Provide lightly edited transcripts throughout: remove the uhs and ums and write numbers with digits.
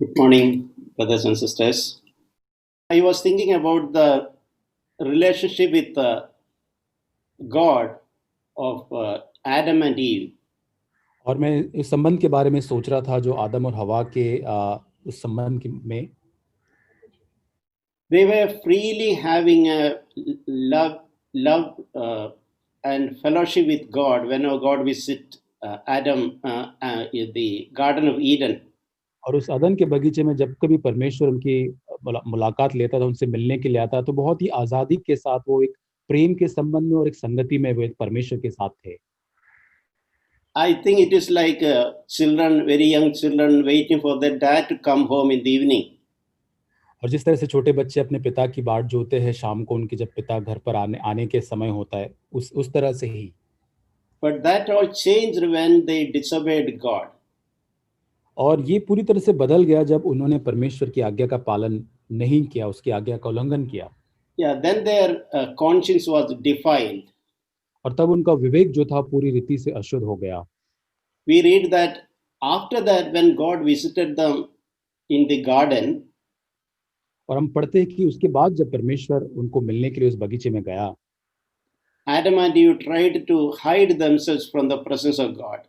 Good morning, brothers and sisters. I was thinking about the relationship with God of Adam and Eve. और मैं इस संबंध के बारे में सोच रहा था जो आदम और हवा के उस संबंध में They were freely having a love and fellowship with God whenever God visit Adam in the Garden of Eden. और उस अदन के बगीचे में जब कभी परमेश्वर उनकी मुलाकात लेता था, उनसे मिलने के लिए आता, तो बहुत ही आज़ादी के साथ वो एक प्रेम के संबंध में और एक संगति में वे परमेश्वर के साथ थे। I think it is like children, very young children, waiting for their dad to come home in the evening. और जिस तरह से छोटे बच्चे अपने पिता की बाट जोते हैं शाम को, उनके जब पिता घर पर आने के समय होता है, उस तरह से ही। But that all changed when they disobeyed God. और ये पूरी तरह से बदल गया जब उन्होंने परमेश्वर की आज्ञा का पालन नहीं किया, उसकी आज्ञा का उल्लंघन किया। Yeah, then their conscience was defiled. और तब उनका विवेक जो था पूरी रीति से अशुद्ध हो गया। We read that after that, when God visited them in the garden, और हम पढ़ते हैं कि उसके बाद जब परमेश्वर उनको मिलने के लिए उस बगीचे में गया, Adam and Eve tried to hide themselves from the presence of God.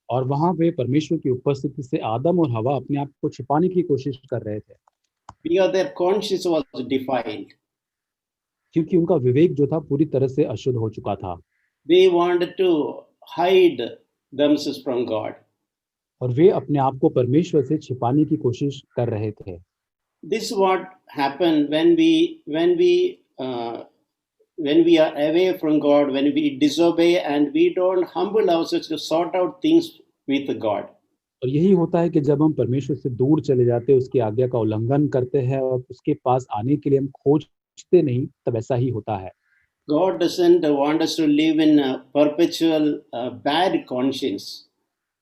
और वहां पे परमेश्वर की उपस्थिति से आदम और हवा अपने आप को छिपाने की कोशिश कर रहे थे, Because their conscience was defiled. क्योंकि उनका विवेक जो था पूरी तरह से अशुद्ध हो चुका था। They wanted to hide themselves from God. और वे अपने आप को परमेश्वर से छिपाने की कोशिश कर रहे थे। This is what happened when we are away from God, when we disobey and we don't humble ourselves to sort out things with God. और यही होता है कि जब हम परमेश्वर से दूर चले जाते हैं, उसकी आज्ञा का उल्लंघन करते हैं और उसके पास आने के लिए हम खोजते नहीं, तब ऐसा ही होता है। God doesn't want us to live in a perpetual bad conscience.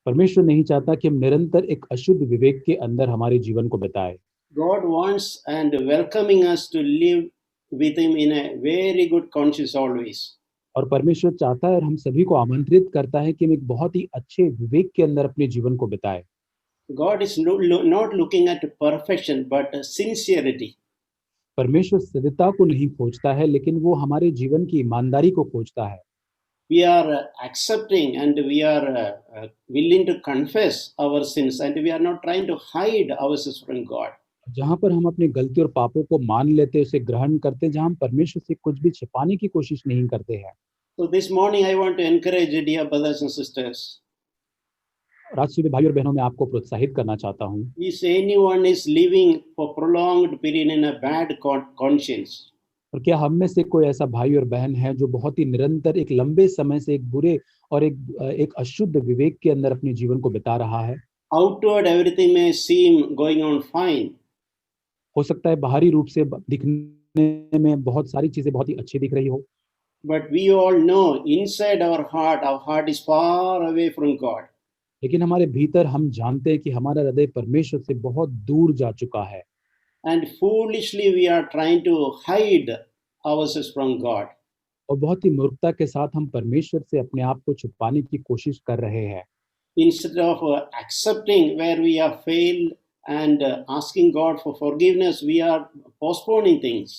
परमेश्वर नहीं चाहता कि हम निरंतर एक अशुद्ध विवेक के अंदर हमारे जीवन को बिताए। God wants and welcoming us to live with Him in a very good conscience always. और परमेश्वर चाहता है और हम सभी को आमंत्रित करता है कि हम एक बहुत ही अच्छे विवेक के अंदर अपने जीवन को बिताए। God is not looking at perfection but sincerity. परमेश्वर सत्यता को नहीं खोजता है, लेकिन वो हमारे जीवन की ईमानदारी को खोजता है। We are accepting and we are willing to confess our sins and we are not trying to hide ourselves from God. जहाँ पर हम अपनी गलती और पापों को मान लेते, उसे ग्रहण करते, जहाँ हम परमेश्वर से कुछ भी छिपाने की कोशिश नहीं करते हैं। So this morning I want to encourage you, dear brothers and sisters. और आज सुबह भाई और बहनों, मैं आपको प्रोत्साहित करना चाहता हूँ। If anyone is living for prolonged period in a bad conscience, और क्या हम में से कोई ऐसा भाई और बहन है जो बहुत ही निरंतर एक लंबे समय से एक बुरे और एक अशुद्ध विवेक के अंदर अपने जीवन को बिता रहा है? outward everything may seem going on fine, हो सकता है बाहरी रूप से दिखने में बहुत सारी चीजें बहुत ही अच्छी दिख रही हो, but we all know inside our heart is far away from God. लेकिन हमारे भीतर हम जानते हैं कि हमारा हृदय परमेश्वर से बहुत दूर जा चुका है। And foolishly we are trying to hide ourselves from God. और बहुत ही मूर्खता के साथ हम परमेश्वर से अपने आप को छुपाने की कोशिश कर रहे हैं। Instead of accepting where we have failed and asking God for forgiveness, we are postponing things.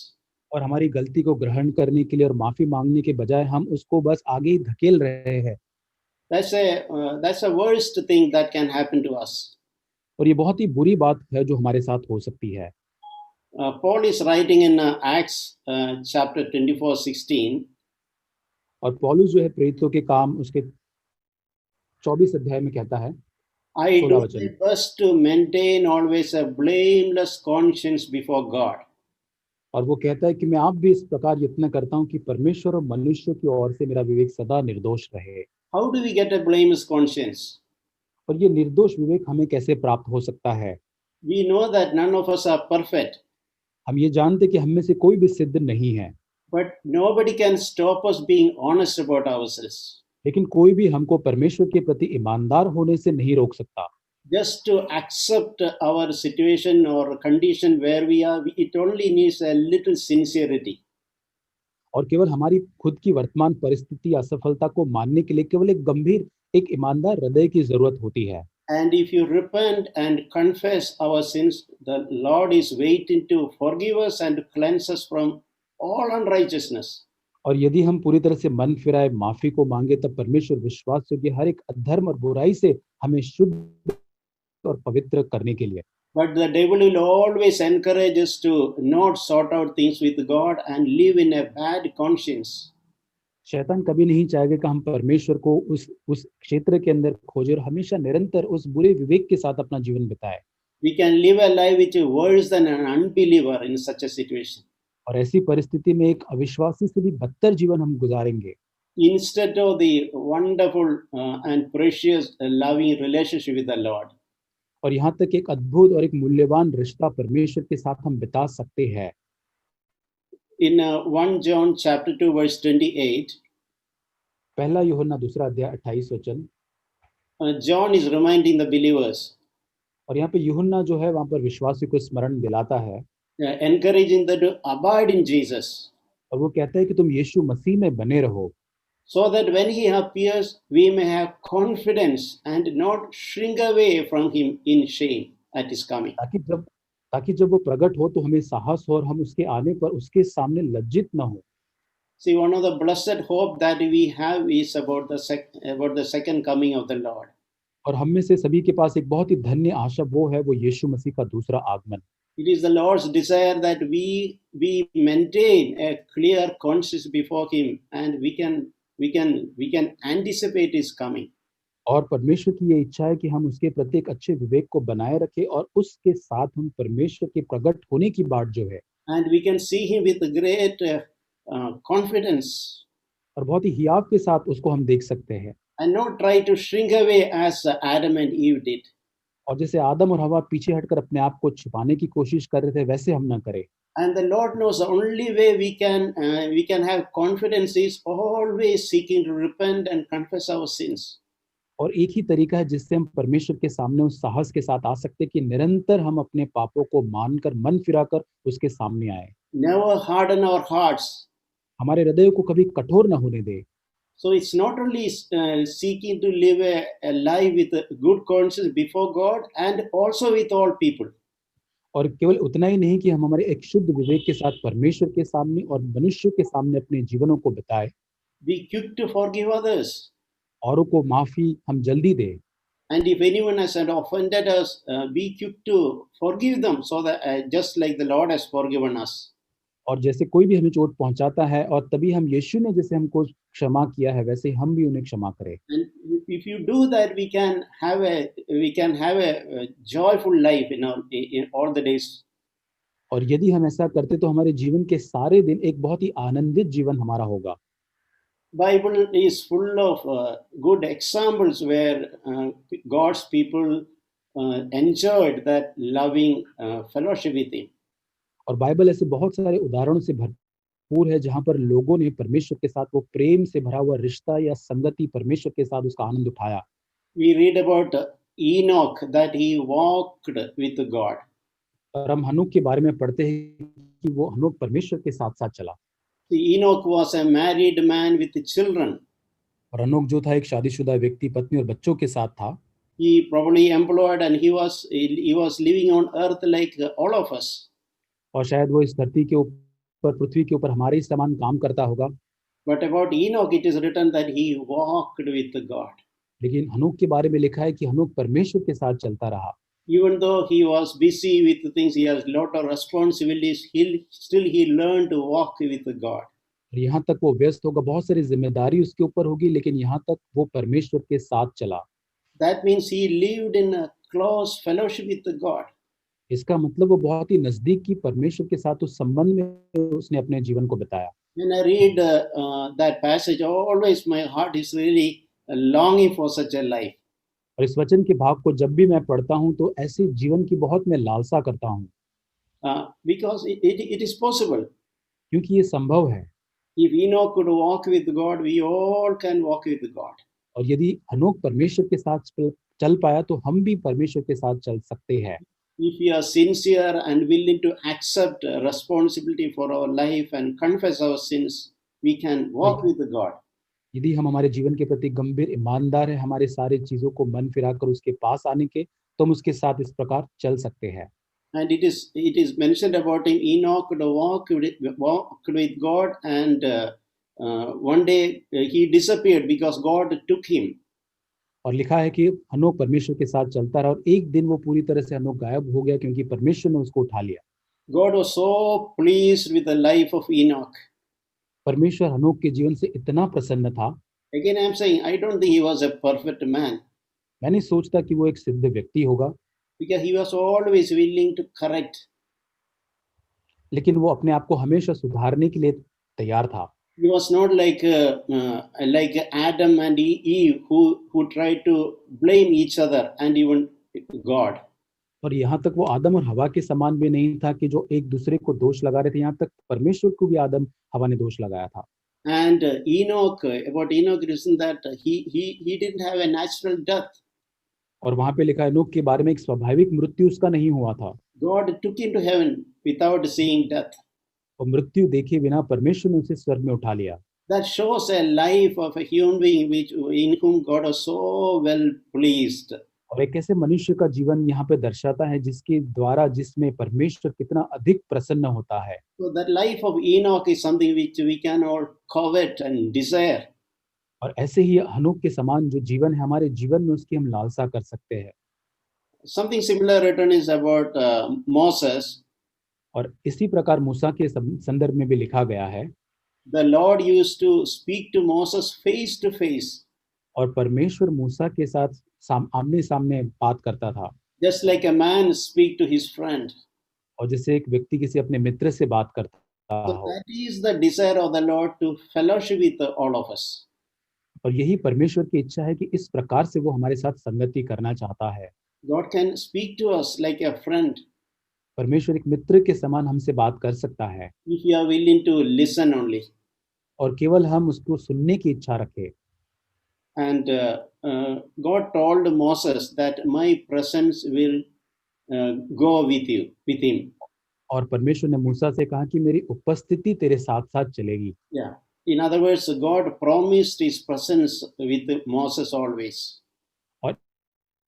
और हमारी गलती को ग्रहण करने के लिए और माफी मांगने के बजाय हम उसको बस आगे ही धकेल रहे हैं। That's a worst thing that can happen to us. और ये बहुत ही बुरी बात है जो हमारे साथ हो सकती है। Paul is writing in Acts chapter 24:16. और पौलुस जो है प्रेरितों के काम उसके 24 अध्याय में कहता है, I do my best to maintain always a blameless conscience before God. और वो कहता है कि मैं आप भी इस प्रकार यत्न करता हूँ कि परमेश्वर और मनुष्य की ओर से मेरा विवेक सदा निर्दोष रहे। How do we get a blameless conscience? और ये निर्दोष विवेक हमें कैसे प्राप्त हो सकता है? We know that none of us are perfect. हम ये जानते कि हम में से कोई भी सिद्ध नहीं है, But nobody can stop us being honest about ourselves. लेकिन कोई भी हमको परमेश्वर के प्रति ईमानदार होने से नहीं रोक सकता। Just to accept our situation or condition where we are, it only needs a little sincerity. और केवल हमारी खुद की वर्तमान परिस्थिति असफलता को मानने के लिए केवल एक गंभीर, एक ईमानदार हृदय की जरूरत होती है। And if you repent and confess our sins, the Lord is waiting to forgive us and to cleanse us from all unrighteousness. और यदि हम पूरी तरह से मन फिराए, माफी को मांगे, तब परमेश्वर विश्वास योग्य हर एक अधर्म और बुराई से हमें शुद्ध और पवित्र करने के लिए। But the devil will always encourage us to not sort out things with God and live in a bad conscience. शैतान कभी नहीं चाहेगा कि हम परमेश्वर को उस क्षेत्र के अंदर खोजें और हमेशा निरंतर उस बुरे विवेक के साथ अपना जीवन बिताए। We can live a life which is worse than an unbeliever in such a situation. और ऐसी परिस्थिति में एक अविश्वासी से भी बदतर जीवन हम गुजारेंगे, Instead of the wonderful and precious loving relationship with the Lord. और यहाँ तक एक अद्भुत और एक मूल्यवान रिश्ता परमेश्वर के साथ हम बिता सकते हैं। In 1 John chapter 2 verse 28, पहला यूहन्ना 2 अध्याय 28 वचन, John is reminding the believers, और यहाँ पे यूहन्ना जो है वहां पर विश्वासी को स्मरण दिलाता है encouraging them to abide in Jesus, और वो कहता है कि तुम यीशु मसीह में बने रहो, so that when he appears, we may have confidence and not shrink away from him in shame at his coming. ताकि जब वो प्रकट हो तो हमें साहस हो और हम उसके आने पर उसके सामने लज्जित न हो। See, one of the blessed hope that we have is about the second coming of the Lord. और हम में से सभी के पास एक बहुत ही धन्य आशा वो है, वो यीशु मसीह का दूसरा आगमन। It is the Lord's desire that we maintain a clear conscience before him, and we can anticipate his coming. और परमेश्वर की ये इच्छा है कि हम उसके प्रति एक अच्छे विवेक को बनाए रखें और उसके साथ हम परमेश्वर के प्रकट होने की बाट जो है, And we can see him with great confidence और बहुत ही हियाव के साथ उसको हम देख सकते हैं। and not try to shrink away as Adam and Eve did. और जैसे आदम और हवा पीछे हटकर अपने आप को छुपाने की कोशिश कर रहे थे, वैसे हम ना करें। And the Lord knows the only way we can have confidence is always seeking to repent and confess our sins. और एक ही तरीका है जिससे हम परमेश्वर के सामने उस साहस के साथ आ सकते हैं कि निरंतर हम अपने पापों को मानकर, मन फिराकर उसके सामने आए। Never harden our hearts. हमारे हृदय को कभी कठोर न होने दे। So it's not only seeking to live a life with a good conscience before God and also with all people. और केवल उतना ही नहीं कि हम हमारे एक शुद्ध विवेक के साथ परमेश्वर के सामने और मनुष्यों के सामने अपने जीवनों को बिताए। Be quick to forgive others. औरों को माफी हम जल्दी दें। And if anyone has offended us, be quick to forgive them, so that just like the Lord has forgiven us. और जैसे कोई भी हमें चोट पहुंचाता है और तभी हम यीशु ने जैसे हमको क्षमा किया है, वैसे ही हम भी उन्हें क्षमा करें। And if you do that, we can have a joyful life in all the days. और यदि हम ऐसा करते तो हमारे जीवन के सारे दिन एक बहुत ही आनंदित जीवन हमारा होगा। Bible is full of good examples where God's people enjoyed that loving fellowship with him. और बाइबल ऐसे बहुत सारे उदाहरणों से भरपूर है जहां पर लोगों ने परमेश्वर के साथ वो प्रेम से भरा हुआ रिश्ता या संगति परमेश्वर के साथ उसका आनंद उठाया। We read about Enoch that he walked with God. और हम हनोक के बारे में पढ़ते हैं कि वो हनोक परमेश्वर के साथ साथ चला। Enoch was a married man with children. और हनोक जो था एक शादीशुदा व्यक्ति, पत्नी और बच्चों के साथ था। He probably employed and he was living on earth like all of us. और शायद वो इस धरती के ऊपर, पृथ्वी के ऊपर हमारे ही समान काम करता होगा। But about Enoch it is written that he walked with God. लेकिन हनोक के बारे में लिखा है कि हनोक परमेश्वर के साथ चलता रहा। Even though he was busy with things, he has lot of responsibilities, he learned to walk with God. और यहाँ तक वो व्यस्त होगा, बहुत सारी जिम्मेदारी उसके ऊपर होगी, लेकिन यहाँ तक वो परमेश्वर के साथ चला। That means he lived in a close fellowship with God. इसका मतलब वो बहुत ही नजदीकी परमेश्वर के साथ उस संबंध में उसने अपने जीवन को बिताया। When I read that passage, always my heart is really longing for such a life. और इस वचन के भाग को जब भी मैं पढ़ता हूँ तो ऐसे जीवन की बहुत मैं लालसा करता हूँ। Because it is possible. क्योंकि ये संभव है। If Enoch could walk with God, we all can walk with God. और यदि हनोक परमेश्वर के साथ चल पाया तो हम भी परमेश्वर के साथ चल सकते हैं। If we are sincere and willing to accept responsibility for our life and confess our sins, we can walk with God. यदि हम हमारे जीवन के प्रति गंभीर ईमानदार है हमारे सारी चीजों को मन फिराकर उसके पास आने के, तो हम उसके साथ इस प्रकार चल सकते हैं। And it is mentioned about him. Enoch walked with God, and one day he disappeared because God took him. और लिखा है कि हनोक परमेश्वर के साथ चलता रहा और एक दिन वो पूरी तरह से हनोक गायब हो गया क्योंकि परमेश्वर ने उसको उठा लिया। God was so pleased with the life of Enoch. परमेश्वर हनोक के जीवन से इतना प्रसन्न था। Again, I'm saying I don't think he was a perfect man, मैं नहीं सोचता कि वो एक सिद्ध व्यक्ति होगा, because he was always willing to correct. लेकिन वो अपने आप को हमेशा सुधारने के लिए तैयार था। He was not like Adam and Eve who tried to blame each other and even God. और यहाँ तक वो आदम और हवा के समान भी नहीं था कि जो एक दूसरे को दोष लगा रहे थे, यहाँ तक परमेश्वर को भी आदम हवा ने दोष लगाया था। And about Enoch, it isn't that he didn't have a natural death. और वहां पे लिखा है नूह के बारे में एक स्वाभाविक मृत्यु उसका नहीं हुआ था, God took him to heaven without seeing death. और मृत्यु देखे बिना परमेश्वर ने उसे स्वर्ग में उठा लिया। That shows a life of a human being in whom God was so well pleased. और एक ऐसे मनुष्य का जीवन यहाँ पे दर्शाता है जिसके द्वारा जिसमें परमेश्वर कितना अधिक प्रसन्न होता है। So that life of Enoch is something which we can all covet and desire. और ऐसे ही हनोक के समान जो जीवन है हमारे जीवन में उसकी हम लालसा कर सकते हैं। Something similar written is about Moses. और इसी प्रकार मूसा के संदर्भ में भी लिखा गया है, The Lord used to speak to Moses face to face, और परमेश्वर मूसा के साथ आमने सामने बात करता था, just like a man speak to his friend. और जैसे एक व्यक्ति किसी अपने मित्र से बात करता So हो। that is the desire of the Lord to fellowship with all of us. और यही परमेश्वर की इच्छा है कि इस प्रकार से वो हमारे साथ संगति करना चाहता है। God can speak to us like a friend परमेश्वर एक मित्र के समान हमसे बात कर सकता है, if you are willing to listen only. और केवल हम उसको सुनने की इच्छा रखें। And God told Moses that my presence will go with him. और परमेश्वर ने मूसा से कहा कि मेरी उपस्थिति तेरे साथ साथ चलेगी। Yeah. In other words, God promised his presence with Moses always. और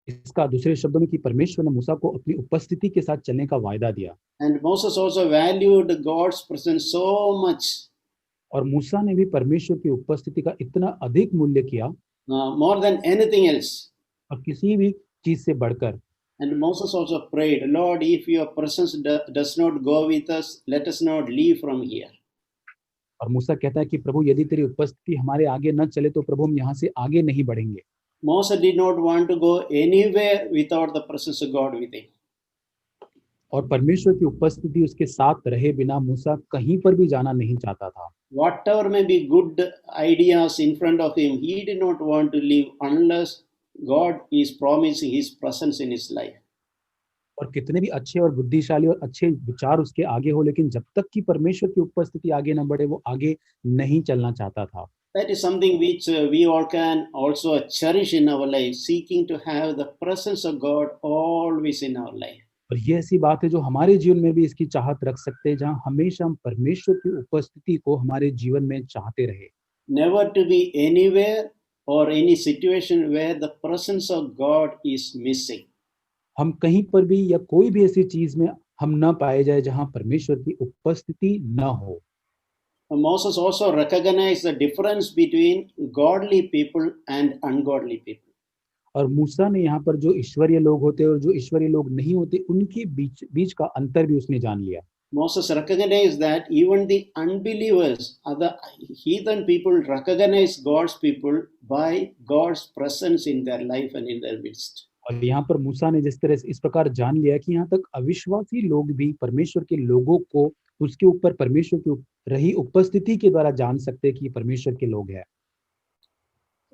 इसका दूसरे शब्दों में कि परमेश्वर ने मूसा को अपनी उपस्थिति के साथ चलने का वायदा दिया। And Moses also valued God's presence so much, और मूसा ने भी परमेश्वर की उपस्थिति का इतना अधिक मूल्य किया, more than anything else. और किसी भी चीज से बढ़कर। And Moses also prayed, Lord, if your presence does not go with us, let us not leave from here. और मूसा कहता है कि प्रभु यदि तेरी उपस्थिति हमारे आगे न चले तो प्रभु हम यहाँ से आगे नहीं बढ़ेंगे। Moses did not want to go anywhere without the presence of God with him. और परमेश्वर की उपस्थिति उसके साथ रहे बिना मूसा कहीं पर भी जाना नहीं चाहता था। Whatever may be good ideas in front of him, he did not want to leave unless God is promising his presence in his life. और कितने भी अच्छे और बुद्धिशाली और अच्छे विचार उसके आगे हो, लेकिन जब तक कि परमेश्वर की उपस्थिति आगे न बढ़े वो आगे नहीं चलना चाहता था। That is something which we all can also cherish in our life, seeking to have the presence of God always in our life. और ये ऐसी बात है जो हमारे जीवन में भी इसकी चाहत रख सकते हैं, जहाँ हमेशा हम परमेश्वर की उपस्थिति को हमारे जीवन में चाहते रहे। Never to be anywhere or any situation where the presence of God is missing. हम कहीं पर भी या कोई भी ऐसी चीज में हम न पाए जाए जहाँ परमेश्वर की उपस्थिति न हो। Moses also recognized the difference between godly people and ungodly people. और मूसा ने यहाँ पर जो ईश्वरीय लोग होते और जो ईश्वरीय लोग नहीं होते उनके बीच का अंतर भी उसने जान लिया। Moses recognized that even the unbelievers, other heathen people, recognize God's people by God's presence in their life and in their midst. और यहाँ पर मूसा ने जिस तरह से इस प्रकार जान लिया कि यहाँ तक अविश्वासी लोग भी परमेश्वर के लोगों को उसके ऊपर परमेश्वर की रही उपस्थिति के द्वारा जान सकते हैं कि परमेश्वर के लोग हैं।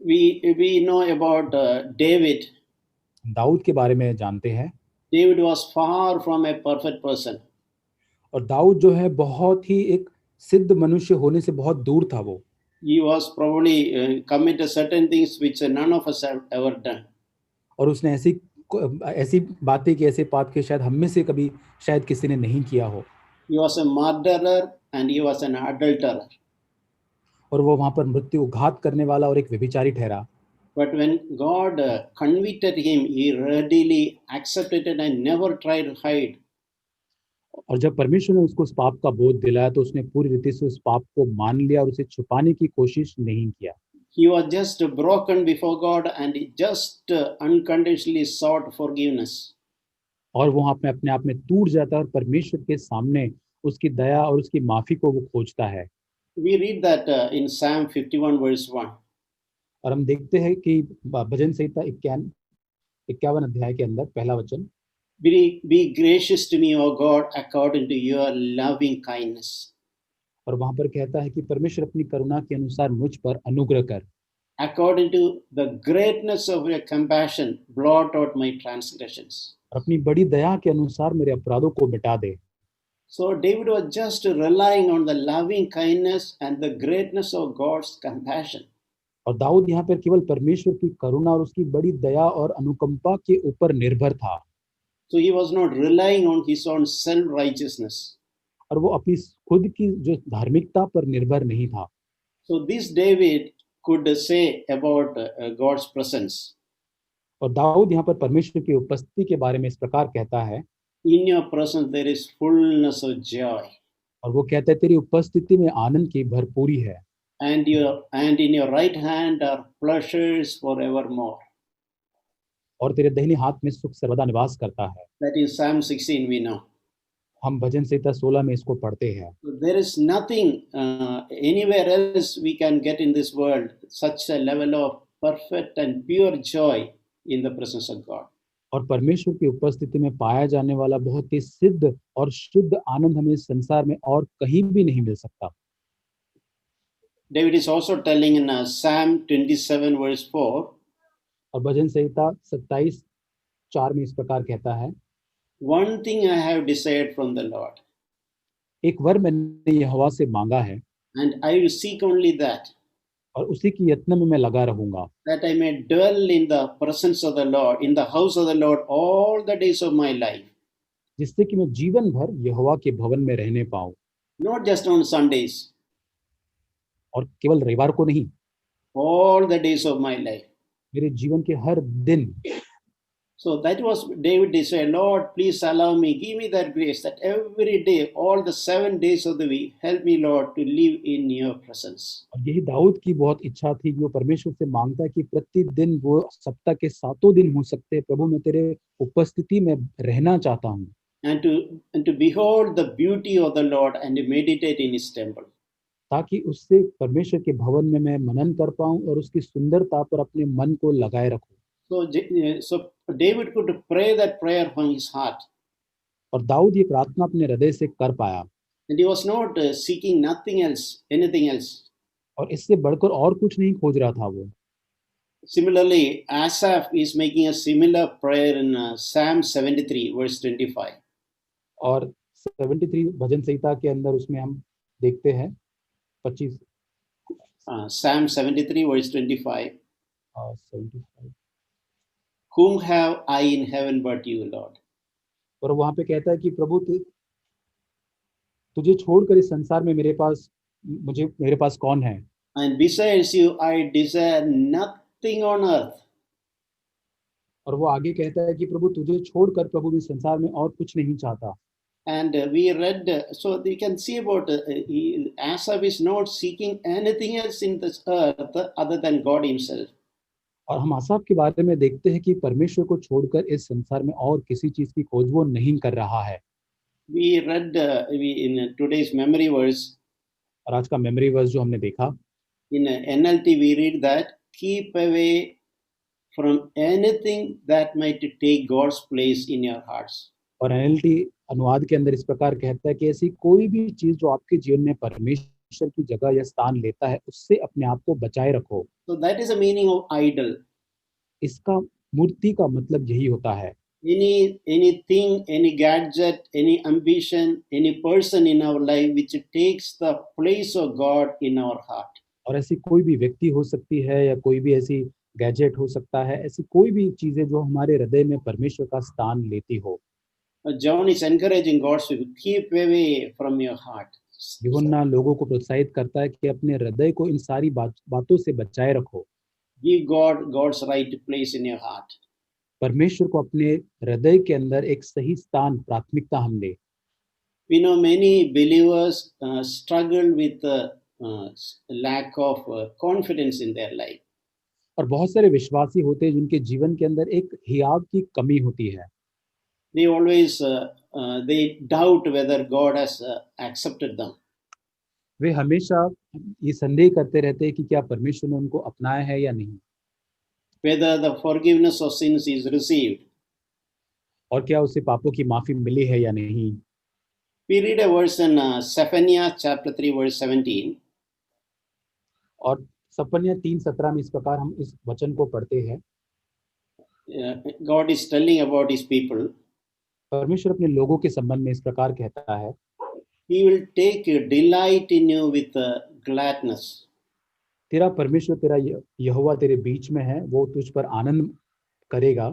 We know about David. Dawood के बारे में जानते हैं। David was far from a perfect person. और दाऊद जो है बहुत ही एक सिद्ध मनुष्य होने से बहुत दूर था वो। He was probably committed certain things which none of us have ever done. और उसने ऐसी बातें की, ऐसे पाप के शायद हम में से कभी शायद किसी ने नहीं किया हो। He was a murderer and he was an adulterer. और वो वहां पर मृत्यु घात करने वाला और एक व्यभिचारी ठहरा। But when God convicted him, he readily accepted it and never tried to hide. और जब परमेश्वर ने उसको उस पाप का बोध दिलाया तो उसने पूरी रीति से उस पाप को मान लिया और उसे छुपाने की कोशिश नहीं किया। He was just broken before God and he just unconditionally sought forgiveness. और वो अपने अपने आप में टूट जाता है और परमेश्वर के सामने उसकी दया और उसकी माफी को वो खोजता है। We read that in Psalm 51, verse 1. और हम देखते हैं कि भजन संहिता 51 अध्याय के अंदर पहला वचन, Be gracious to me, O God, according to your loving kindness. और वहां पर कहता है कि परमेश्वर अपनी करुणा के अनुसार मुझ पर अनुग्रह कर, According to the greatness of your compassion, blot out my transgressions. और अपनी बड़ी दया के अनुसार मेरे अपराधों को मिटा दे। So David was just relying on the loving kindness and the greatness of God's compassion. और दाऊद यहाँ पर केवल परमेश्वर की करुणा और उसकी बड़ी दया और अनुकंपा के ऊपर निर्भर था। So he was not relying on his own self-righteousness. और वो अपनी खुद की जो धार्मिकता पर निर्भर नहीं था। So this David could say about God's presence. और दाऊद यहाँ पर परमेश्वर की उपस्थिति के बारे में इस प्रकार कहता है, In your presence there is fullness of joy, और वो कहता है तेरी उपस्थिति में आनंद की भरपूरी है, and in your right hand are pleasures forevermore. और तेरे दाहिने हाथ में सुख सर्वदा निवास करता है। That is Psalm 16, we know. हम भजन संहिता 16 में इसको पढ़ते हैं। So there is nothing anywhere else we can get in this world such a level of perfect and pure joy in the presence of God. और परमेश्वर की उपस्थिति में पाया जाने वाला बहुत ही सिद्ध और शुद्ध आनंद हमें इस संसार में और कहीं भी नहीं मिल सकता। David is also telling in Psalm 27, verse 4, और भजन संहिता 27:4 में इस प्रकार कहता है, one thing I have desired from the Lord, एक वर मैंने यहोवा से मांगा है, and I will seek only that, और उसी की यत्न में मैं लगा रहूंगा, that I may dwell in the presence of the Lord, in the house of the Lord all the days of my life. जिससे कि मैं जीवन भर यहोवा के भवन में रहने पाऊं, Not just on Sundays, और केवल रविवार को नहीं, all the days of my life. मेरे जीवन के हर दिन। So that was David desired, Lord, please allow me, give me that grace that every day, all the 7 days of the week, help me, Lord, to live in your presence. और यही दाऊद की बहुत इच्छा थी कि वो परमेश्वर से मांगता है कि प्रतिदिन वो सप्ताह के 7 दिन हो सकते हैं, प्रभु मैं तेरे उपस्थिति में रहना चाहता हूँ, And to behold the beauty of the Lord and to meditate in his temple. ताकि उससे परमेश्वर के भवन में मैं मनन कर पाऊं और उसकी सुंदरता पर अपने मन को लगाए रखूं। So David could pray that prayer from his heart. और दाऊद ये प्रार्थना अपने हृदय से कर पाया, And he was not seeking nothing else, anything else. और इससे बढ़कर और कुछ नहीं खोज रहा था वो। Similarly, Asaph is making a similar prayer in Psalm 73, verse 25. और 73 भजन संहिता के अंदर उसमें हम देखते हैं 25 Psalm 73, verse 25. 75, Whom have I in heaven but you, Lord? और वहां पे कहता है कि प्रभु तुझे छोड़कर इस संसार में मेरे पास कौन है, And besides you, I desire nothing on earth. और वो आगे कहता है कि प्रभु तुझे छोड़कर प्रभु इस संसार में और कुछ नहीं चाहता। And we read, so we can see about Asaph is not seeking anything else in this earth other than God himself. और हम आसाफ के बारे में देखते हैं कि परमेश्वर को छोड़कर इस संसार में और किसी चीज की खोज वो नहीं कर रहा है। We read in today's memory verse, और आज का मेमोरी वर्स जो हमने देखा, in NLT we read that, keep away from anything that might take God's place in your hearts. और NLT अनुवाद के अंदर इस प्रकार कहता है कि ऐसी कोई भी चीज जो आपके जीवन में परमेश्वर की जगह या स्थान लेता है, उससे अपने आप को बचाए रखो। So that is the meaning of idol. इसका मूर्ति का मतलब यही होता है। Anything, any gadget, any ambition, any person in our life which takes the place of God in our heart. और ऐसी कोई भी व्यक्ति हो सकती है या कोई भी ऐसी गैजेट हो सकता है, ऐसी कोई भी चीजें जो हमारे हृदय में परमेश्वर का स्थान लेती हो। John is encouraging God's people, keep away from your heart. यूहन्ना लोगों को प्रोत्साहित करता है कि अपने हृदय को इन सारी बातों से बचाए रखो। Give God God's right place in your heart. परमेश्वर को अपने हृदय के अंदर एक सही स्थान, प्राथमिकता हम दे। We know many believers struggle with lack of confidence in their life. और बहुत सारे विश्वासी होते हैं जिनके जीवन के अंदर एक हियाव की कमी होती है। They always they doubt whether God has accepted them. वे हमेशा ये संदेह करते रहते हैं कि क्या परमेश्वर ने उनको अपनाया है या नहीं, Whether the forgiveness of sins is received. और क्या उसे पापों की माफी मिली है या नहीं। We read a verse in Zephaniah chapter 3 verse 17. और सपन्या 3:17 में इस प्रकार हम इस वचन को पढ़ते हैं। God is telling about his people. परमेश्वर अपने लोगों के संबंध में इस प्रकार कहता है, He will take delight in you with gladness. तेरा परमेश्वर, तेरा यहोवा तेरे बीच में है, वो तुझ पर आनंद करेगा।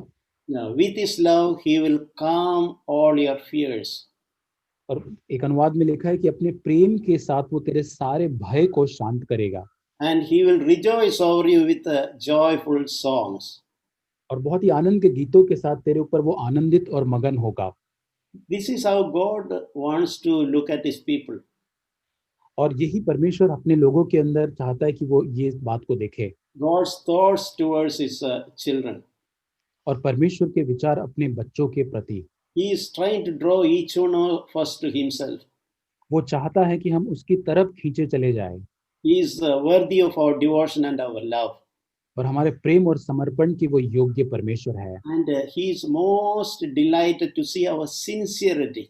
With his love, he will calm all your fears. और एक अनुवाद में लिखा है कि अपने प्रेम के साथ वो तेरे सारे भय को शांत करेगा। And he will rejoice over you with joyful songs. और बहुत ही आनंद के गीतों के साथ तेरे ऊपर वो आनंदित और मगन होगा। This is how God wants to look at his people. और यही परमेश्वर अपने लोगों के अंदर चाहता है कि वो ये बात को देखे। God's thoughts towards his children. और परमेश्वर के विचार अपने बच्चों के प्रति, He is trying to draw each one of us to himself. वो चाहता है कि हम उसकी तरफ खींचे चले जाएं। He is worthy of our devotion and our love. और हमारे प्रेम और समर्पण की वो योग्य परमेश्वर है। And he is most delighted to see our sincerity.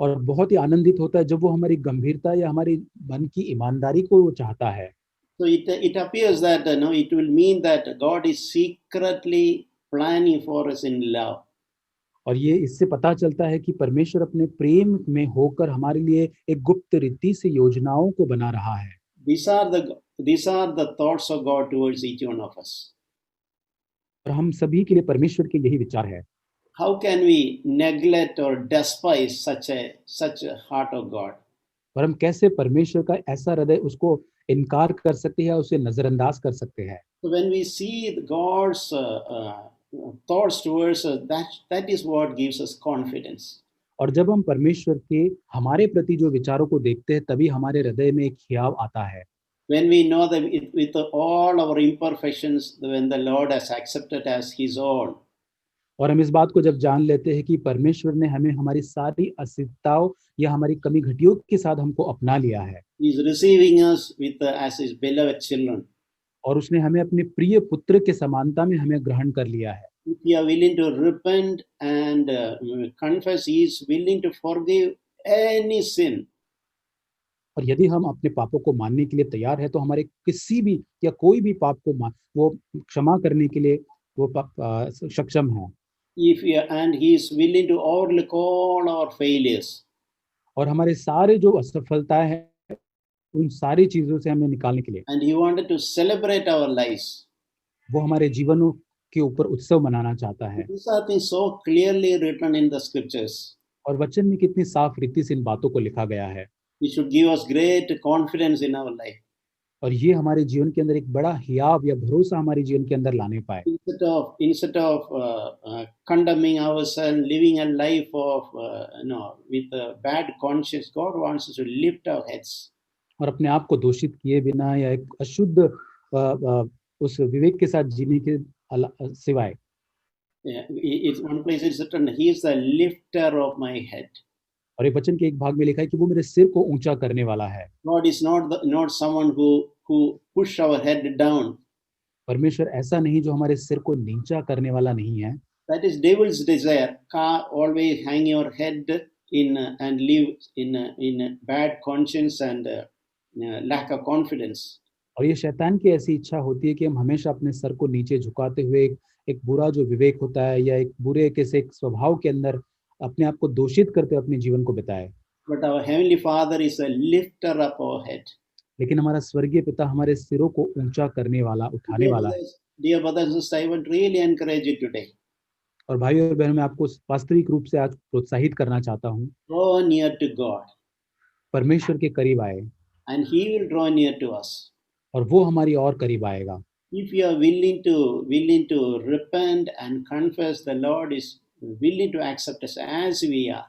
और बहुत ही आनंदित होता है जब वो हमारी गंभीरता या हमारी मन की ईमानदारी को वो चाहता है। So it appears that it will mean that God is secretly planning for us in love. और ये इससे पता चलता है कि परमेश्वर अपने प्रेम में होकर हमारे लिए एक गुप्त रीति से योजनाओं को बना रहा है। These are the thoughts of God towards each one of us. और हम सभी के लिए परमेश्वर के यही विचार है। How can we neglect or despise such a heart of God? और हम कैसे परमेश्वर का ऐसा हृदय उसको इनकार कर सकते हैं, उसे नजरअंदाज कर सकते हैं। So when we see God's thoughts towards us, that is what gives us confidence. और जब हम परमेश्वर के हमारे प्रति जो विचारों को देखते हैं, तभी हमारे हृदय में एक हियाव आता है। When we know that with all our imperfections, when the Lord has accepted as his own. और हम इस बात को जब जान लेते हैं कि परमेश्वर ने हमें हमारी सारी अस्थिरताओं या हमारी कमी घटियों के साथ हमको अपना लिया है। He is receiving us with as his beloved children. और उसने हमें अपने प्रिय पुत्र के समानता में हमें ग्रहण कर लिया है। If we are willing to repent and confess, he is willing to forgive any sin. और यदि हम अपने पापों को मानने के लिए तैयार है, तो हमारे किसी भी या कोई भी पाप को वो क्षमा करने के लिए वो सक्षम है। And he is willing to overlook all our failures. और हमारे सारे जो असफलताएं हैं, उन सारी चीजों से हमें निकालने के लिए, And he wanted to celebrate our lives. वो हमारे जीवनों के ऊपर उत्सव मनाना चाहता है। These are things so clearly written in the scriptures. और वचन में कितनी साफ रीति से इन बातों को लिखा गया है। It should give us great confidence in our life. और ये हमारे जीवन के अंदर एक बड़ा हियाव या भरोसा हमारे जीवन के अंदर लाने पाए। Instead of condemning ourselves, living a life of with a bad conscience, God wants us to lift our heads. और अपने आप को दोषित किए बिना या एक अशुद्ध उस विवेक के साथ जीने के सिवाय। It's one place it's written, he is the lifter of my head. और एक वचन के एक भाग में लिखा है कि वो मेरे सिर को ऊंचा करने वाला है। God is not someone who push our head down. परमेश्वर ऐसा नहीं जो हमारे सिर को नीचा करने वाला नहीं है। That is devil's desire. Always hang your head in and live in bad conscience and lack of confidence. और ये शैतान की ऐसी इच्छा होती है कि हम हमेशा अपने सर को नीचे झुकाते हुए एक बुरा जो विवेक होता है या एक बुरे कैसे एक स्वभाव के अंदर अपने आप को दोषित करते अपने जीवन को बिताए। But our heavenly Father is a lifter up our head. लेकिन हमारा स्वर्गीय पिता हमारे सिरों को ऊंचा करने वाला, उठाने वाला है। Dear brothers and sisters, I want to really encourage you today. और भाइयों और बहनों, मैं आपको वास्तविक रूप से आज प्रोत्साहित करना चाहता हूँ। Draw near to God. परमेश्वर के करीब आए and He will draw near to us. और वो हमारी और करीब आएगा। If you are willing to repent and confess, the Lord is willing to accept us as we are.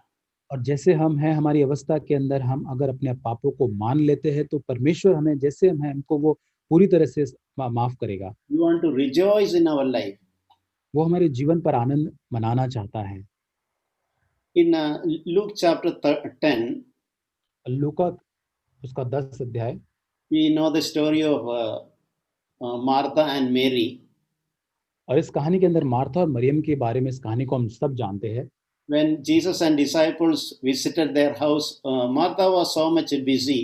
और जैसे हम हैं हमारी अवस्था के अंदर हम अगर अपने पापों को मान लेते हैं तो परमेश्वर हमें जैसे हम हैं हमको वो पूरी तरह से माफ करेगा। We want to rejoice in our life. वो हमारे जीवन पर आनंद मनाना चाहता है। In Luke chapter 10, लूका उसका 10 अध्याय, we know the story of Martha and Mary. और इस कहानी के अंदर मार्था और मरियम के बारे में इस कहानी को हम सब जानते हैं। When Jesus and disciples visited their house, Martha was so much busy.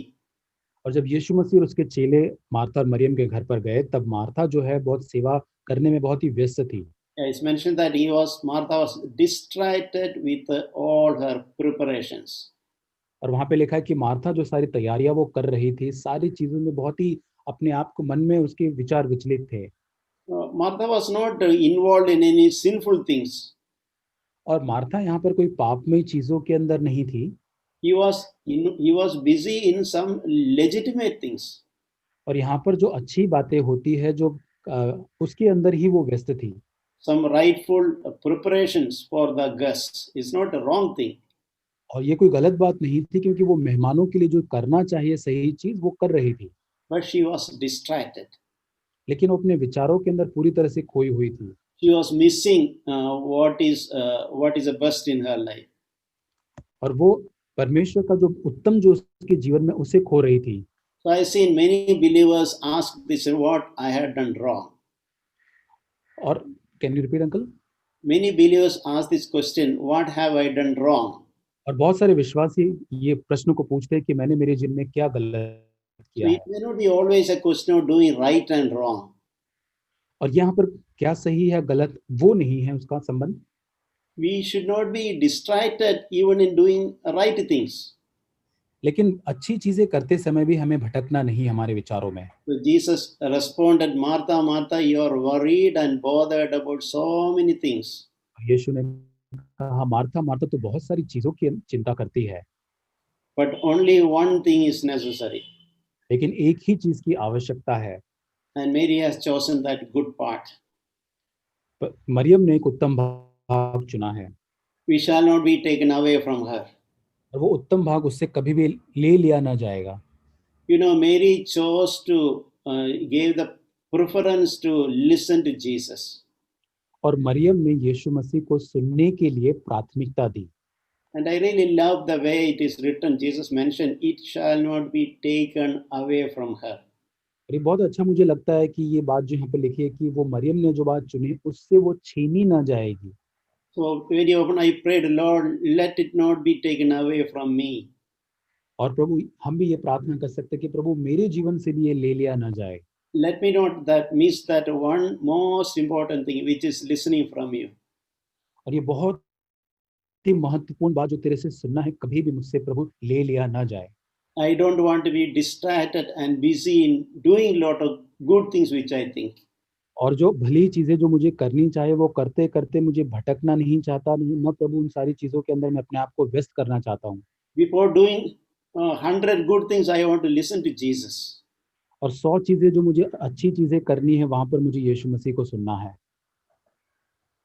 और जब यीशु मसीह और उसके चेले मार्था और मरियम के घर पर गए तब मार्था जो है बहुत सेवा करने में बहुत ही व्यस्त थी। It's mentioned that Martha was distracted with all her preparations. और वहां पे लिखा है कि मार्था जो सारी तैयारियां वो कर रही थी सारी चीजों में बहुत ही अपने आप को मन में उसके विचार विचलित थे। Martha was not involved in any sinful things. और मार्था यहाँ पर कोई पापमय चीजों के अंदर नहीं थी। He was busy in some legitimate things. और यहाँ पर जो अच्छी बातें होती है जो उसके अंदर ही वो व्यस्त थी। Some rightful preparations for the guests is not a wrong thing. और ये कोई गलत बात नहीं थी क्योंकि वो मेहमानों के लिए जो करना चाहिए सही चीज वो कर रही थी। But she was distracted. लेकिन वो अपने विचारों के अंदर पूरी तरह से खोई हुई थी। She was missing what is the best in her life. और वो परमेश्वर का जो उत्तम जो उसके जीवन में उसे खो रही थी। So I seen many believers ask this, what I had done wrong. और can you repeat uncle? Many believers ask this question, what have I done wrong? और बहुत सारे विश्वासी ये प्रश्न को पूछते हैं कि मैंने मेरे जीवन में क्या गलत किया So है। it may not be always a question of doing right and wrong. और यहाँ पर क्या सही है गलत वो नहीं है उसका संबंध। We should not be distracted even in doing right things. लेकिन अच्छी चीजें करते समय भी हमें भटकना नहीं हमारे विचारों में। So Jesus responded, Martha, Martha, you are worried and bothered about so many things. यीशु ने कहा मार्था मार्था तो बहुत सारी चीजों की चिंता करती है But only one thing is necessary. लेकिन एक ही चीज की आवश्यकता है। And Mary has chosen that good part. Maryam ने एक उत्तम भाग चुना है We shall not be taken away from her. और वो उत्तम भाग उससे कभी भी ले लिया ना जाएगा। You know, Mary chose to gave the preference to listen to Jesus. और मरियम ने यीशु मसीह को सुनने के लिए प्राथमिकता दी। And I really love the way it is written. Jesus mentioned, it shall not be taken away from her. ये बहुत अच्छा मुझे लगता है कि ये बात जो यहाँ पे लिखी है कि वो मरियम ने जो बात चुनी उससे वो छीनी ना जाएगी। So very often I prayed, Lord, let it not be taken away from me. और प्रभु हम भी ये प्रार्थना कर सकते हैं कि प्रभु मेरे जीवन से भी ये ले लिया ना जाए। Let me not miss that one most important thing, which is listening from you. और ये बहुत ही महत्वपूर्ण बात जो तेरे से सुनना है कभी भी मुझसे प्रभु ले लिया ना जाए। I don't want to be distracted and busy in doing lot of good things which I think. और जो भली चीजें जो मुझे करनी चाहिए वो करते करते मुझे भटकना नहीं चाहता, न प्रभु उन सारी चीजों के अंदर मैं अपने आप को व्यस्त करना चाहता हूँ। Before doing 100 good things, I want to listen to Jesus. और 100 चीजें जो मुझे अच्छी चीजें करनी है वहां पर मुझे यीशु मसीह को सुनना है।